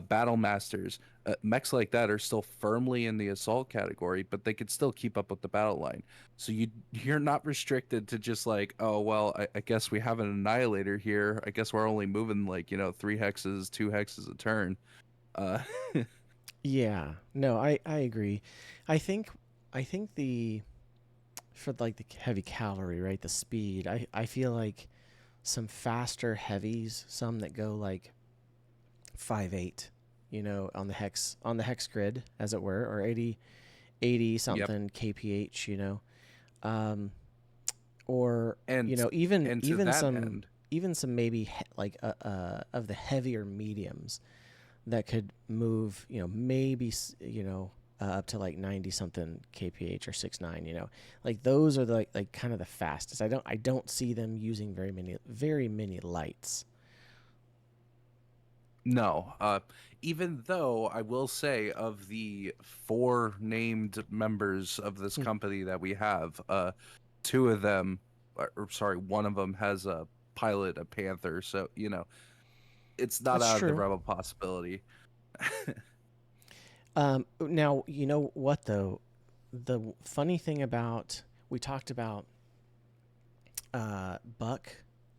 Battle Masters. Mechs like that are still firmly in the assault category, but they could still keep up with the battle line. So you're not restricted to just like, oh well, I guess we have an annihilator here. I guess we're only moving like 3 hexes, 2 hexes a turn. Uh, yeah. No, I agree. I think I think the for like the heavy cavalry, right? The speed. I feel like some faster heavies, some that go like 5.8, on the hex grid, as it were, or 80 yep. something kph, um, or And even and to even that some end, even some maybe like of the heavier mediums that could move, maybe up to like 90 something kph or 6.9, like those are the like kind of the fastest. I don't see them using very many lights. no. Even though I will say, of the 4 named members of this company that we have, 2 of them, or sorry, one of them has a pilot, a Panther. So it's not That's out of the true. realm of possibility. Now, you know what though? The funny thing about, we talked about Buck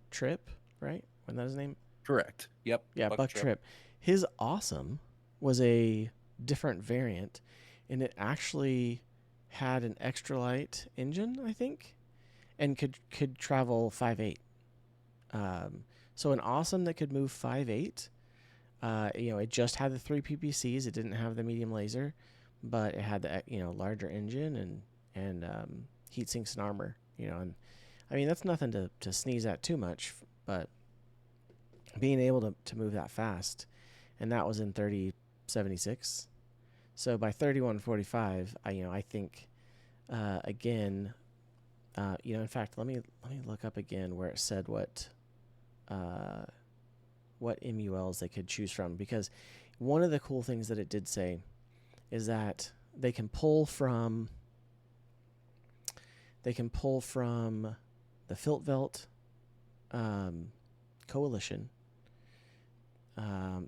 Trip, right? Wasn't that his name? Correct. Yep. Yeah, Buck Buck Trip. Trip. His awesome was a different variant, and it actually had an extra light engine, I think, and could travel 5.8. So an awesome that could move 5.8. It just had the 3 PPCs. It didn't have the medium laser, but it had the larger engine and heat sinks and armor. And I mean that's nothing to sneeze at too much, but being able to move that fast, and that was in 3076. So by 3145, I think again, in fact, let me look up again where it said uh, what MULs they could choose from, because one of the cool things that it did say is that they can pull from the Filtvelt coalition.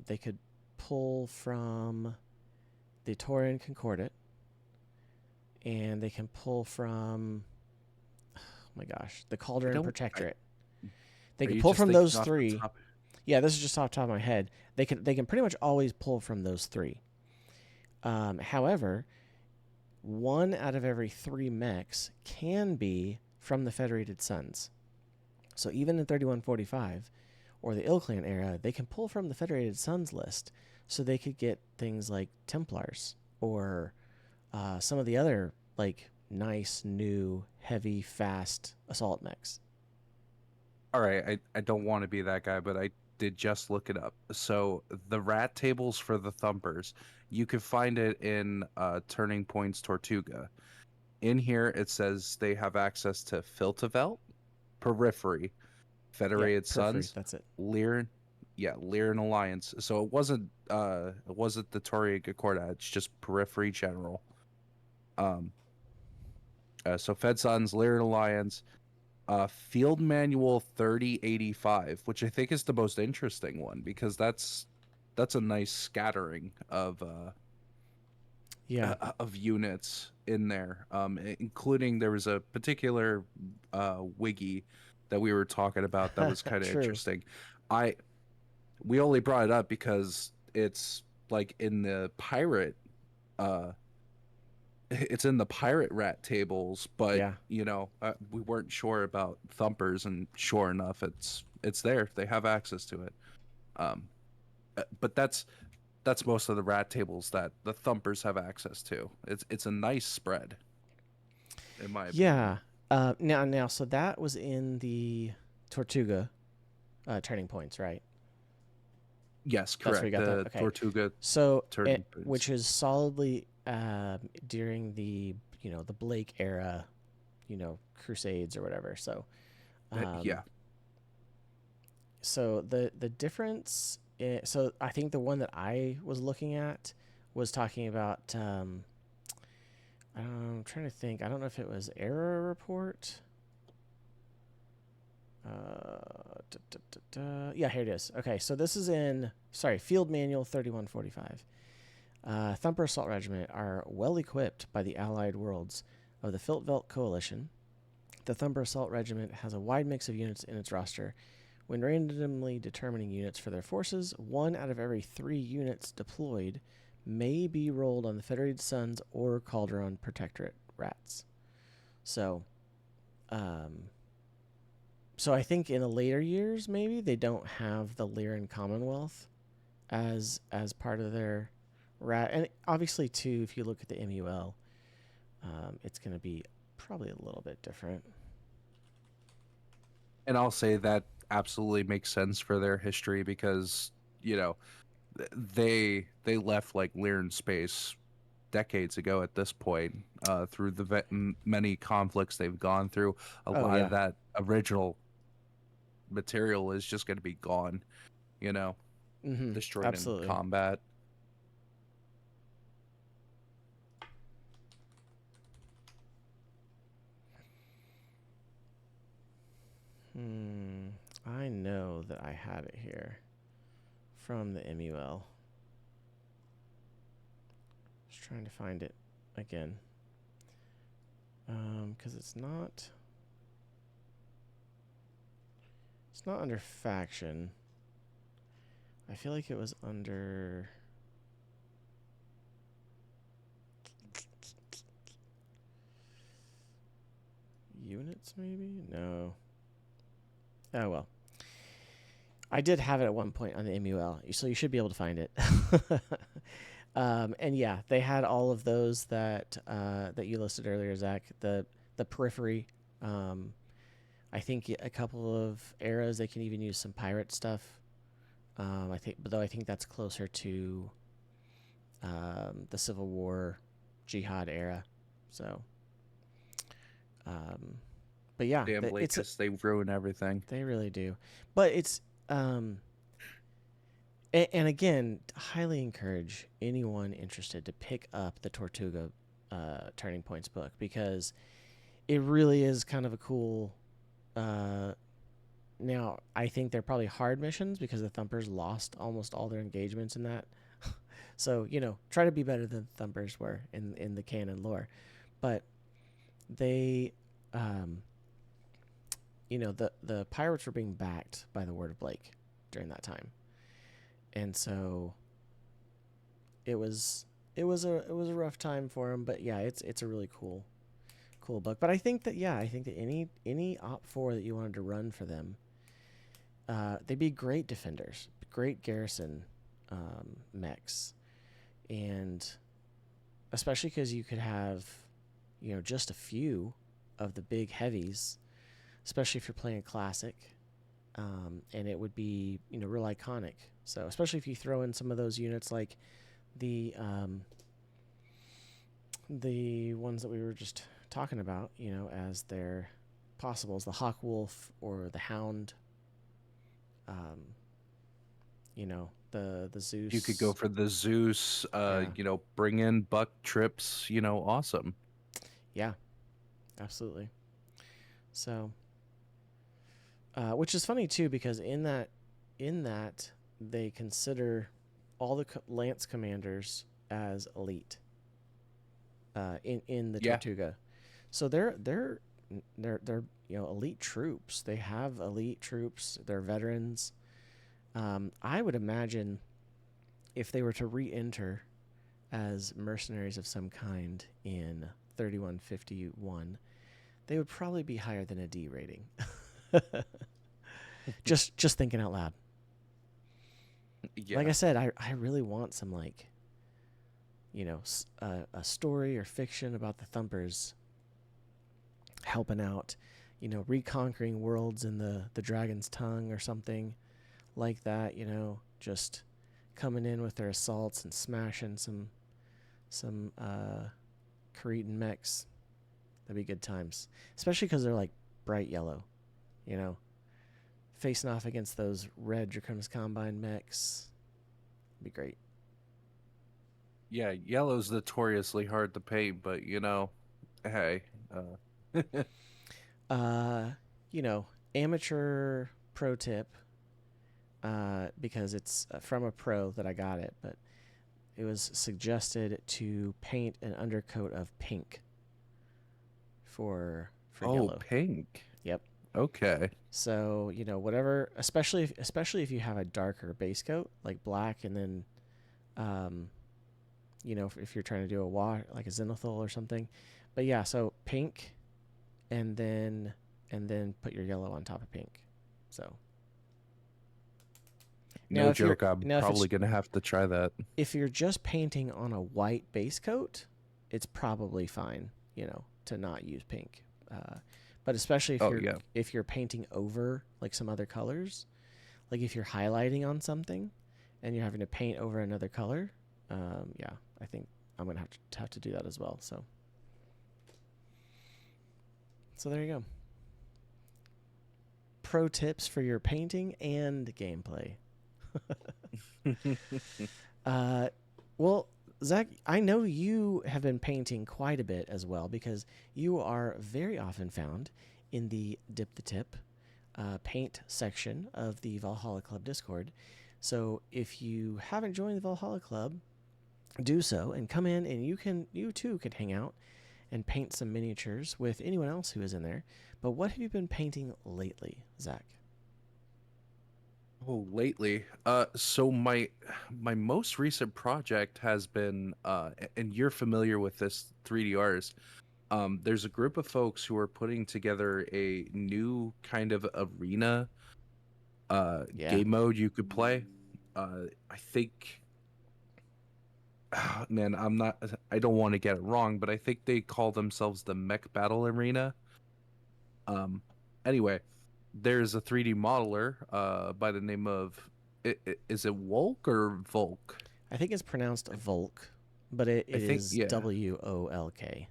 They could pull from the Taurian Concordat, and they can pull from, oh my gosh, the Cauldron Protectorate. They Are can you pull just from thinking those off the three. top? Yeah, this is just off the top of my head. They can pretty much always pull from those three. However, one out of every 3 mechs can be from the Federated Suns. So even in 3145 or the ilClan era, they can pull from the Federated Suns list. So they could get things like Templars or some of the other like nice, new, heavy, fast assault mechs. All right, I don't want to be that guy, but I did just look it up. So the rat tables for the Thumpers, you can find it in Turning Point's Tortuga. In here, it says they have access to Filtivelt, Periphery, Yeah, Federated periphery. Suns, That's it. Lyran, yeah, Lyran Alliance. So it wasn't the Toria Gacorda, it's just Periphery General. Um, so Fed Suns, Lyran Alliance, Field Manual 3085, which I think is the most interesting one because that's a nice scattering Yeah, of units in there, including there was a particular wiggy that we were talking about that was kind of true. interesting. I We only brought it up because it's like in the pirate uh it's in the pirate rat tables, but Yeah. we weren't sure about Thumpers, and sure enough, it's there. They have access to it. Um, but that's most of the rat tables that the Thumpers have access to. It's a nice spread, in my opinion. Yeah. Now, so that was in the Tortuga turning points, right? Yes, That's where you correct. got that. The Okay. Tortuga So, turning points. which is solidly during the the Blake era, Crusades or whatever. So, Yeah, so the difference. So I think the one that I was looking at was talking about. I'm trying to think. I don't know if it was error report. Yeah, here it is. Okay, so this is Field Manual 3145. Thumper Assault Regiment are well equipped by the allied worlds of the Filtvelt Coalition. The Thumper Assault Regiment has a wide mix of units in its roster. When randomly determining units for their forces, 1 out of every 3 units deployed may be rolled on the Federated Suns or Calderon Protectorate rats. So, so I think in the later years, maybe they don't have the Lyran Commonwealth as part of their rat, and obviously too, if you look at the MUL, it's going to be probably a little bit different. and I'll say that absolutely makes sense for their history because you know they left like Lyran space decades ago at this point, through the many conflicts they've gone through. A Oh lot of yeah. that original material is just going to be gone, you know, destroyed in Absolutely. combat. I know that I have it here from the MUL. Just trying to find it again. Because it's not under faction. I feel like it was under units, maybe? No. Oh well. I did have it at one point on the MUL, so you should be able to find it. And yeah, they had all of those that you listed earlier, Zach. The periphery. I think a couple of eras they can even use some pirate stuff. I think that's closer to the Civil War, Jihad era. So, um, but yeah, Damn it's Lakers, they ruin everything. they really do. But it's and again, highly encourage anyone interested to pick up the Tortuga Turning Points book because it really is kind of a cool. Uh, Now, I think they're probably hard missions because the Thumpers lost almost all their engagements in that. So, try to be better than the Thumpers were in the canon lore. But they, um, the pirates were being backed by the Word of Blake during that time. And so it was a rough time for them, but yeah, it's a really cool book. But I think that any OpFor that you wanted to run for them, they'd be great defenders, great garrison mechs, and especially because you could have, just a few of the big heavies, especially if you're playing classic, and it would be real iconic. So especially if you throw in some of those units like the ones that we were just talking about, as their possibles, the Hawk Wolf or the Hound, um, the You could go Zeus. for the Zeus, Yeah, bring in Buck trips, awesome. yeah, absolutely. So, which is funny too, because in that they consider all the lance commanders as elite in the Yeah. Tortuga. So they're elite troops. They have elite troops. They're veterans. I would imagine if they were to re-enter as mercenaries of some kind in 3151, they would probably be higher than a D rating. just thinking out loud. Like Yeah. I said, I really want some a story or fiction about the Thumpers helping out, reconquering worlds in the dragon's tongue or something like that. Just coming in with their assaults and smashing some Cretan mechs. That'd be good times, especially because they're like bright yellow. You know, facing off against those red Draconis Combine mechs. It'd be great. Yeah, yellow's notoriously hard to paint, but hey, Uh, Amateur pro tip. Because it's from a pro that I got it, but it was suggested to paint an undercoat of pink for oh, yellow. pink. Yep. Okay. So whatever, especially if you have a darker base coat like black, and then um, if you're trying to do a wash like a zenithal or something. But yeah, so pink, and then put your yellow on top of pink. So now No joke, I'm if it's probably gonna have to try that. if you're just painting on a white base coat, it's probably fine, to not use pink. But especially if Oh you're yeah. if you're painting over like some other colors, like if you're highlighting on something and you're having to paint over another color, yeah, I think I'm gonna have to do that as well. So there you go. Pro tips for your painting and gameplay. Uh, well, Zach, I know you have been painting quite a bit as well because you are very often found in the Dip the Tip paint section of the Valhalla Club Discord. So if you haven't joined the Valhalla Club, do so and come in, and you too can hang out and paint some miniatures with anyone else who is in there. But what have you been painting lately, Zach? Oh, lately, so my most recent project has been, and you're familiar with this 3DRs. There's a group of folks who are putting together a new kind of arena, Yeah. game mode you could play. I think, man, I don't want to get it wrong, but I think they call themselves the Mech Battle Arena. Um, anyway, there's a 3D modeler by the name of is it Volk or Volk? I think it's pronounced Volk, but it I think, is yeah, WOLK.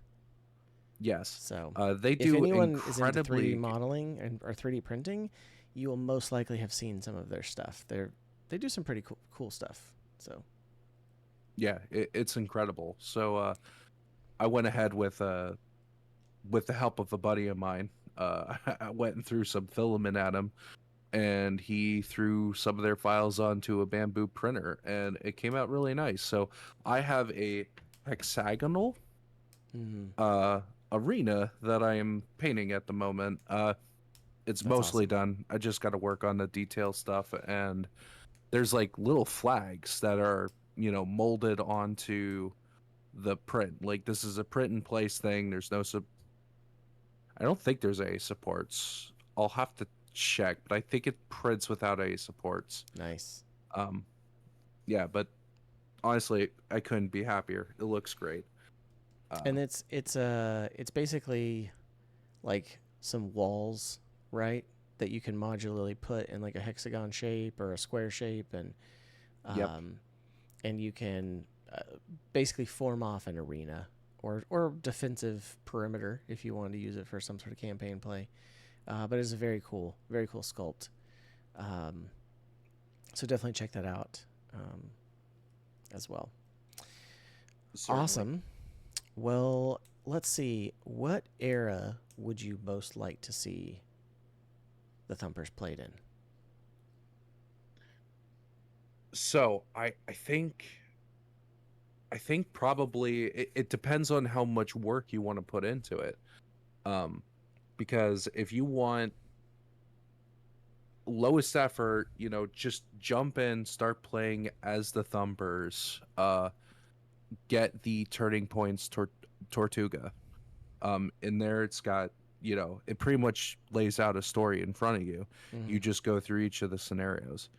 yes. So They if do anyone is into 3D incredibly. modeling or 3D printing, you will most likely have seen some of their stuff. They do some pretty cool stuff. So Yeah, it's incredible. So I went ahead with the help of a buddy of mine. I went and threw some filament at him, and he threw some of their files onto a bamboo printer, and it came out really nice. So I have a hexagonal mhm, uh, arena that I am painting at the moment. It's that's mostly awesome. done. I just got to work on the detail stuff, and there's like little flags that are molded onto the print. Like this is a print in place thing. There's no I don't think there's A supports. I'll have to check, but I think it prints without A supports. Nice. Um, yeah, but honestly, I couldn't be happier. It looks great. Uh, And it's basically like some walls, right? That you can modularly put in like a hexagon shape or a square shape, yep. um, and you can basically form off an arena or defensive perimeter if you wanted to use it for some sort of campaign play. But it's a very cool sculpt. Um, so definitely check that out as well. Certainly. Awesome. Well, let's see. What era would you most like to see the Thumpers played in? So I think probably it depends on how much work you want to put into it. Um, because if you want lowest effort, just jump in, start playing as the Thumpers, get the Turning Points Tortuga. In there it's got, it pretty much lays out a story in front of you. Mm-hmm. You just go through each of the scenarios.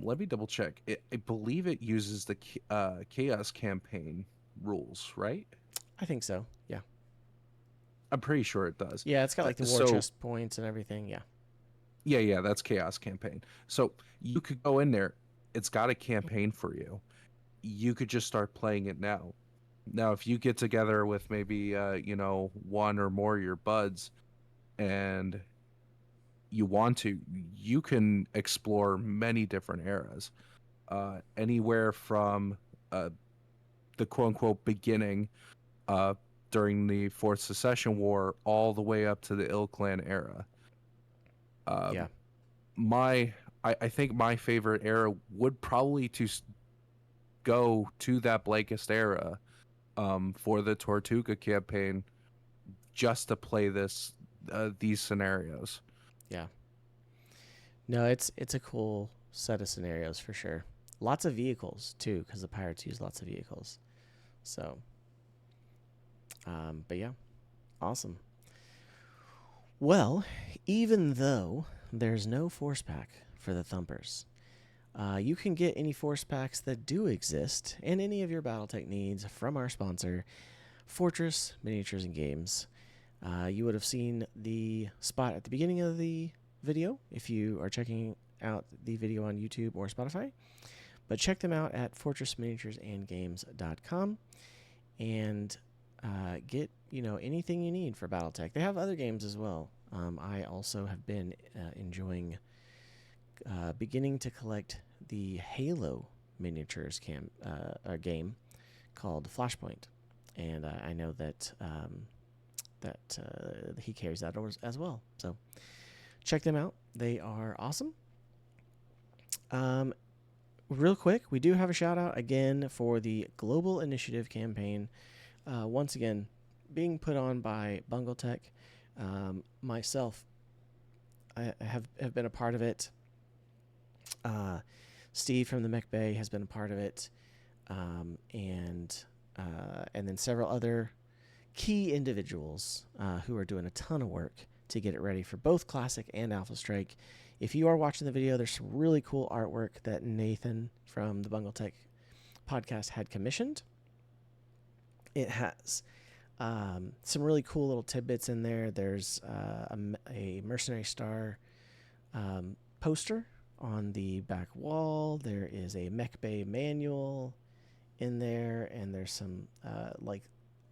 Let me double check. I believe it uses the Chaos campaign rules, right? I think so. Yeah. I'm pretty sure it does. Yeah, it's got like the war So chest points and everything. Yeah. yeah, that's Chaos campaign. So you could go in there. It's got a campaign for you. You could just start playing it now. Now, if you get together with maybe one or more of your buds, and you want to, you can explore many different eras, anywhere from the quote unquote beginning uh, during the Fourth Secession War all the way up to the ilClan era. Yeah. Um, my I think my favorite era would probably go to that Blankest era for the Tortuga campaign, just to play these scenarios. Yeah. No, it's a cool set of scenarios for sure. Lots of vehicles too, because the pirates use lots of vehicles. So, but yeah, awesome. Well, even though there's no force pack for the Thumpers, you can get any force packs that do exist and any of your BattleTech needs from our sponsor, Fortress Miniatures and Games. You would have seen the spot at the beginning of the video if you are checking out the video on YouTube or Spotify. But check them out at fortressminiaturesandgames.com and get anything you need for BattleTech. They have other games as well. I also have been enjoying beginning to collect the Halo miniatures game called Flashpoint, and I know that he carries that as well. So check them out; they are awesome. Real quick, we do have a shout out again for the Global Initiative campaign. Once again, being put on by Bungletech. Myself, I have been a part of it. Steve from the Mech Bay has been a part of it, and then several other key individuals who are doing a ton of work to get it ready for both Classic and Alpha Strike. If you are watching the video, there's some really cool artwork that Nathan from the Bungletech podcast had commissioned. It has some really cool little tidbits in there. There's a Mercenary Star poster on the back wall. There is a Mech Bay manual in there, and there's some like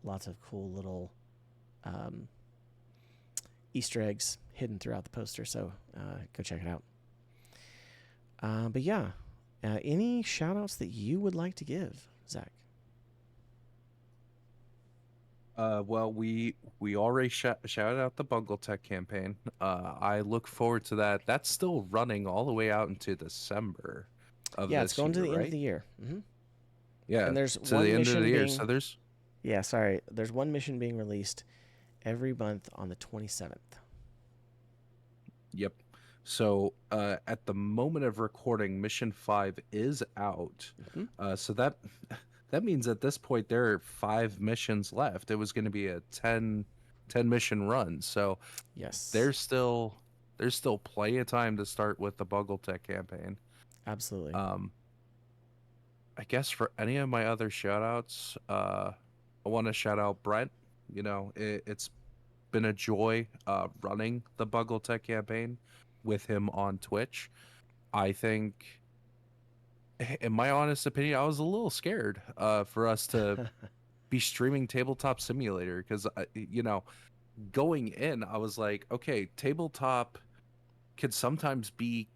lots of cool little um, Easter eggs hidden throughout the poster. So go check it out. But yeah, any shout outs that you would like to give, Zach? Well, we already shouted out the Bungle Tech campaign. I look forward to that. That's still running all the way out into December of Yeah, it's this going to year, the end of right? the year. Yeah, And there's to the one end of the mission year. So being, there's yeah, sorry, there's one mission being released every month on the 27th. Yep. So at the moment of recording, Mission 5 is out. Hmm. So that means at this point there are 5 missions left. It was going to be a 10 mission run. So Yes, there's still plenty of time to start with the Bungle Tech campaign. absolutely. Um, I guess for any of my other shout outs, I want to shout out Brent. It's been a joy running the Bungle Tech campaign with him on Twitch. I think, in my honest opinion, I was a little scared for us to be streaming Tabletop Simulator because, going in, I was like, okay, tabletop could sometimes be,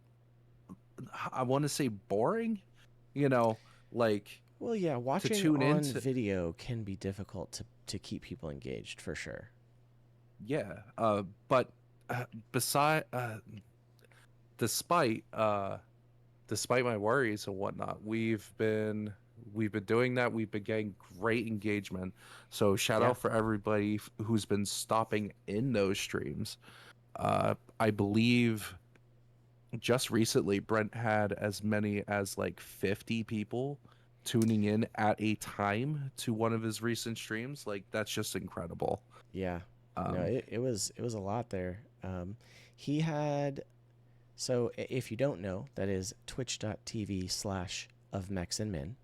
I want to say, boring, you know, like Well, yeah, to watching tune on into. video can be difficult to keep people engaged for sure. Yeah, but beside, despite despite my worries and whatnot, we've been doing that. We've been getting great engagement. So shout Yeah, out for everybody who's been stopping in those streams. I believe just recently Brent had as many as like 50 people tuning in at a time to one of his recent streams. Like that's just incredible. yeah. No, Um, it was a lot there. He had so if you don't know, that is twitch.tv/of Mechs and Men.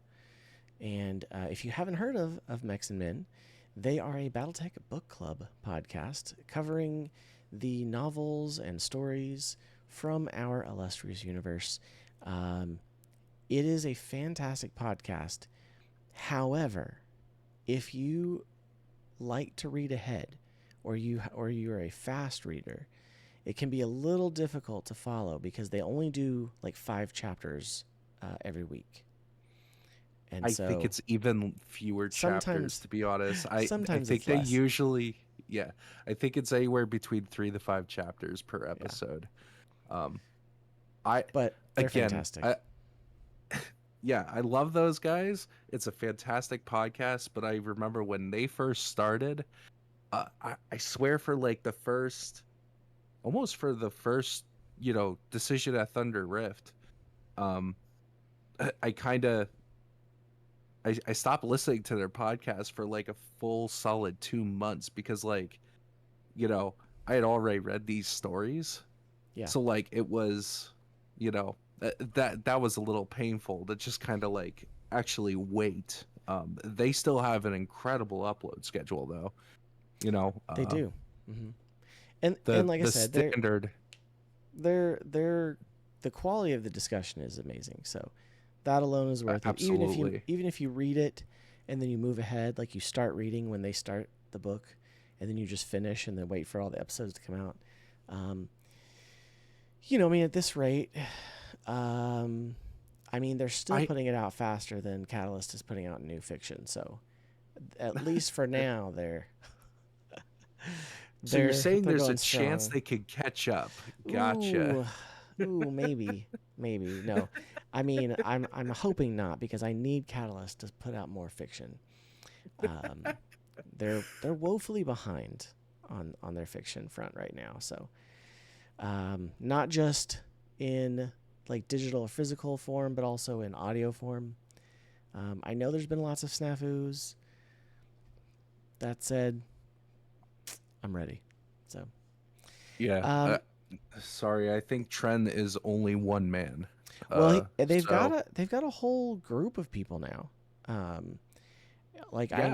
And if you haven't heard of Mechs and Men, they are a Battletech book club podcast covering the novels and stories from our illustrious universe. Um, it is a fantastic podcast. However, if you like to read ahead, or you're a fast reader, it can be a little difficult to follow because they only do like 5 chapters every week, and I think so it's even fewer chapters, sometimes to be honest. I sometimes think it's they less. usually, yeah, I think it's anywhere between 3 to 5 chapters per Yeah, episode. Um, I but they're again, fantastic. yeah, I love those guys. It's a fantastic podcast, but I remember when they first started, I swear for like almost for the first, decision at Thunder Rift, um, I kind of I stopped listening to their podcast for like a full solid 2 months because like, you know, I had already read these stories. Yeah, So like it was, that was a little painful to just kind of like actually wait. They still have an incredible upload schedule though. You know, they do. Hmm. And the like I the said, standard. they're the quality of the discussion is amazing. So that alone is worth it. Absolutely. Even if you read it and then you move ahead, like you start reading when they start the book, and then you just finish and then wait for all the episodes to come out. Um, I mean, at this rate, um, I mean, they're still I putting it out faster than Catalyst is putting out new fiction. So at least for now, they're So you're they're saying they're there's a going chance strong. they could catch up. Gotcha. Ooh, ooh, maybe. No, I mean, I'm hoping not because I need Catalyst to put out more fiction. Um, they're woefully behind on their fiction front right now. So, not just in like digital or physical form, but also in audio form. I know there's been lots of snafus. That said, I'm ready. So, Yeah. um, Sorry, I think Tren is only one man. well, So they've got a whole group of people now. Um, like yeah,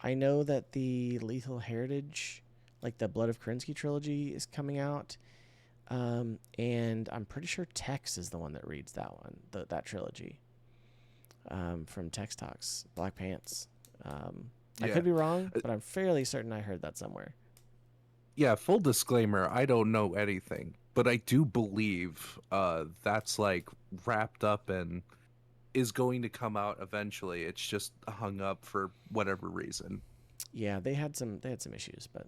I know that the Lethal Heritage, like the Blood of Kerensky trilogy, is coming out. And I'm pretty sure Tex is the one that reads that one, that trilogy, from Tex Talks, Black Pants. I Yeah. could be wrong, but I'm fairly certain I heard that somewhere. Yeah, full disclaimer, I don't know anything, but I do believe that's like wrapped up and is going to come out eventually. It's just hung up for whatever reason. Yeah, they had some issues, but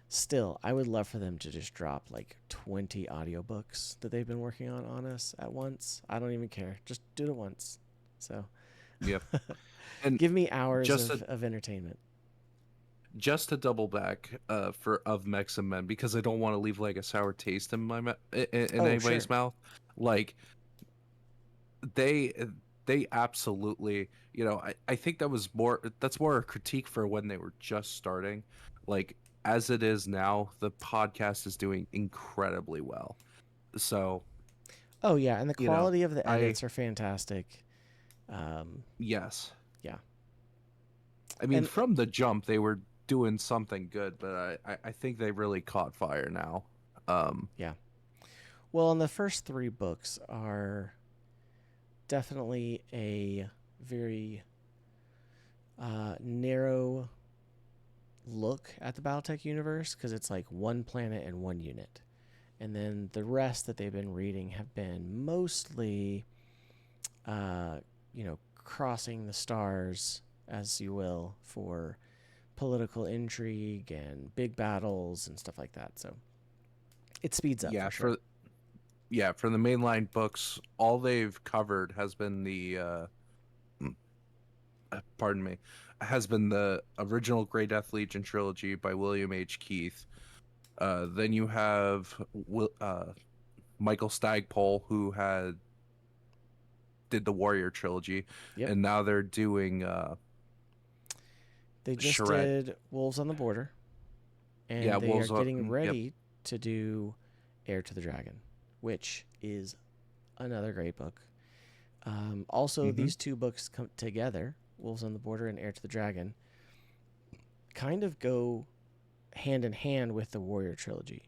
still, I would love for them to just drop like 20 audiobooks that they've been working on us at once. I don't even care. Just do it once. So Yep. And give me hours just of entertainment. to double back for of Mechs and Men, because I don't want to leave like a sour taste in in Oh, anybody's sure. mouth. Like they they absolutely, I think that's more a critique for when they were just starting. Like as it is now, the podcast is doing incredibly well. So, Oh, yeah, and the you know, quality of the I edits are fantastic. Um, yes. yeah. I mean, And from the jump they were doing something good, but I think they really caught fire now. yeah. Well, and the first 3 books are definitely a very narrow look at the Battletech universe because it's like one planet and one unit. And then the rest that they've been reading have been mostly, crossing the stars, as you will, for political intrigue and big battles and stuff like that. So it speeds up Yeah, for sure. for the mainline books, all they've covered has been pardon me, has been the original Grey Death Legion trilogy by William H. Keith. Then you have Michael Stagpole, who did the Warrior trilogy, Yep. and now they're doing They just Charette. did Wolves on the Border, Yeah, and they are Wolves. getting Yep. ready to do Heir to the Dragon, which is another great book. Also, Hmm. these 2 books come together, Wolves on the Border and Heir to the Dragon, kind of go hand in hand with the Warrior trilogy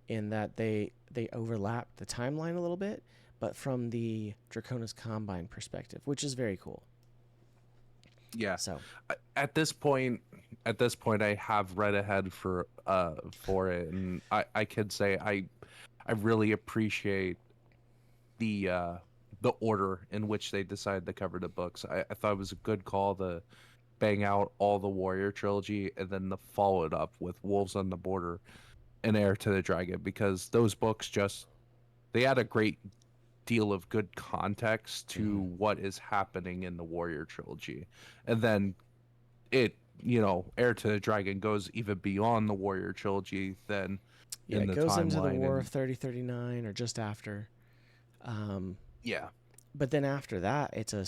in that they overlap the timeline a little bit, but from the Draconis Combine perspective, which is very cool. Yeah. So, At this point, I have read ahead for it, and I could say I really appreciate the order in which they decided to cover the books. I thought it was a good call to bang out all the Warrior trilogy and then to follow it up with Wolves on the Border and Heir to the Dragon, because those books just they add a great deal of good context to mhm. what is happening in the Warrior trilogy. And then Heir to the Dragon goes even beyond the Warrior trilogy than Yeah, in it the goes into the timeline. War of And 3039 or just after. Um, yeah, but then after that, it's a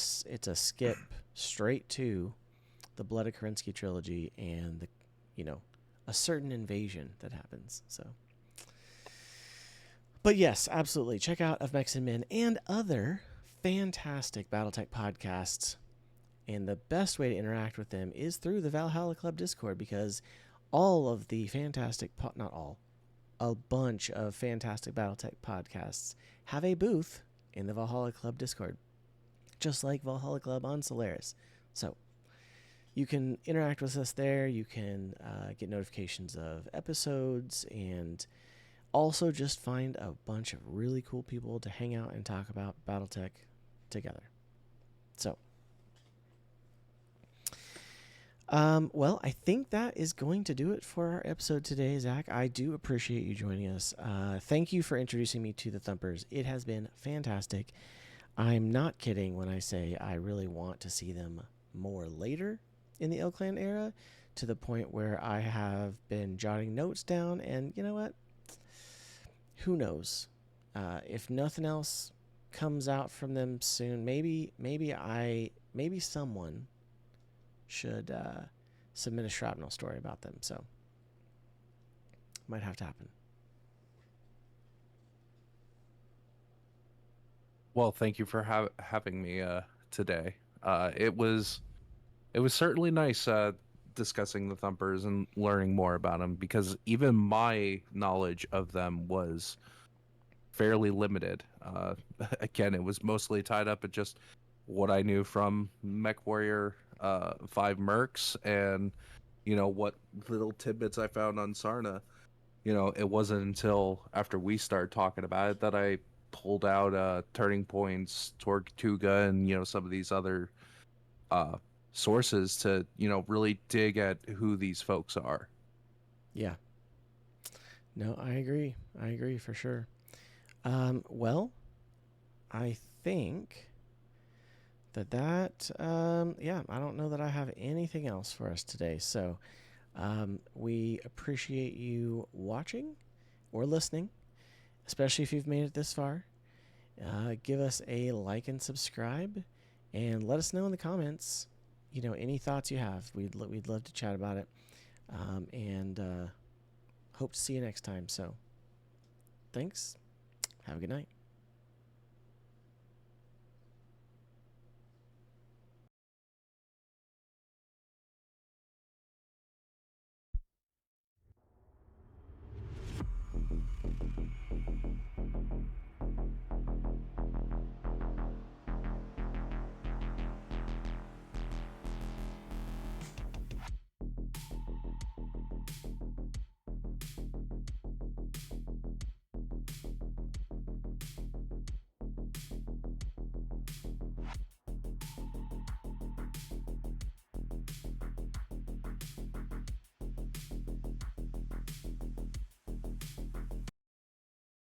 skip straight to the Blood of Kerensky trilogy and the, you know, a certain invasion that happens. So, but yes, absolutely, check out Of Mechs and Men and other fantastic BattleTech podcasts. And the best way to interact with them is through the Valhalla Club Discord because all of the fantastic, not all, a bunch of fantastic BattleTech podcasts have a booth in the Valhalla Club Discord, just like Valhalla Club on Solaris. So you can interact with us there. You can get notifications of episodes and also just find a bunch of really cool people to hang out and talk about BattleTech together. So, well, I think that is going to do it for our episode today, Zach. I do appreciate you joining us. Thank you for introducing me to the Thumpers. It has been fantastic. I'm not kidding when I say I really want to see them more later in the ilClan era, to the point where I have been jotting notes down. And you know what? Who knows? If nothing else comes out from them soon, maybe someone should submit a shrapnel story about them. So might have to happen. well, thank you for having me today. It was certainly nice discussing the Thumpers and learning more about them, because even my knowledge of them was fairly limited. Again, it was mostly tied up at just what I knew from MechWarrior 5 Mercs and, what little tidbits I found on Sarna. It wasn't until after we started talking about it that I pulled out Turning Points, Tortuga, and, some of these other uh, sources to, really dig at who these folks are. Yeah. No, I agree. I agree for sure. Well, I think yeah, I don't know that I have anything else for us today. So we appreciate you watching or listening, especially if you've made it this far. Give us a like and subscribe, and let us know in the comments, any thoughts you have. We'd love to chat about it, and hope to see you next time. So, thanks. Have a good night.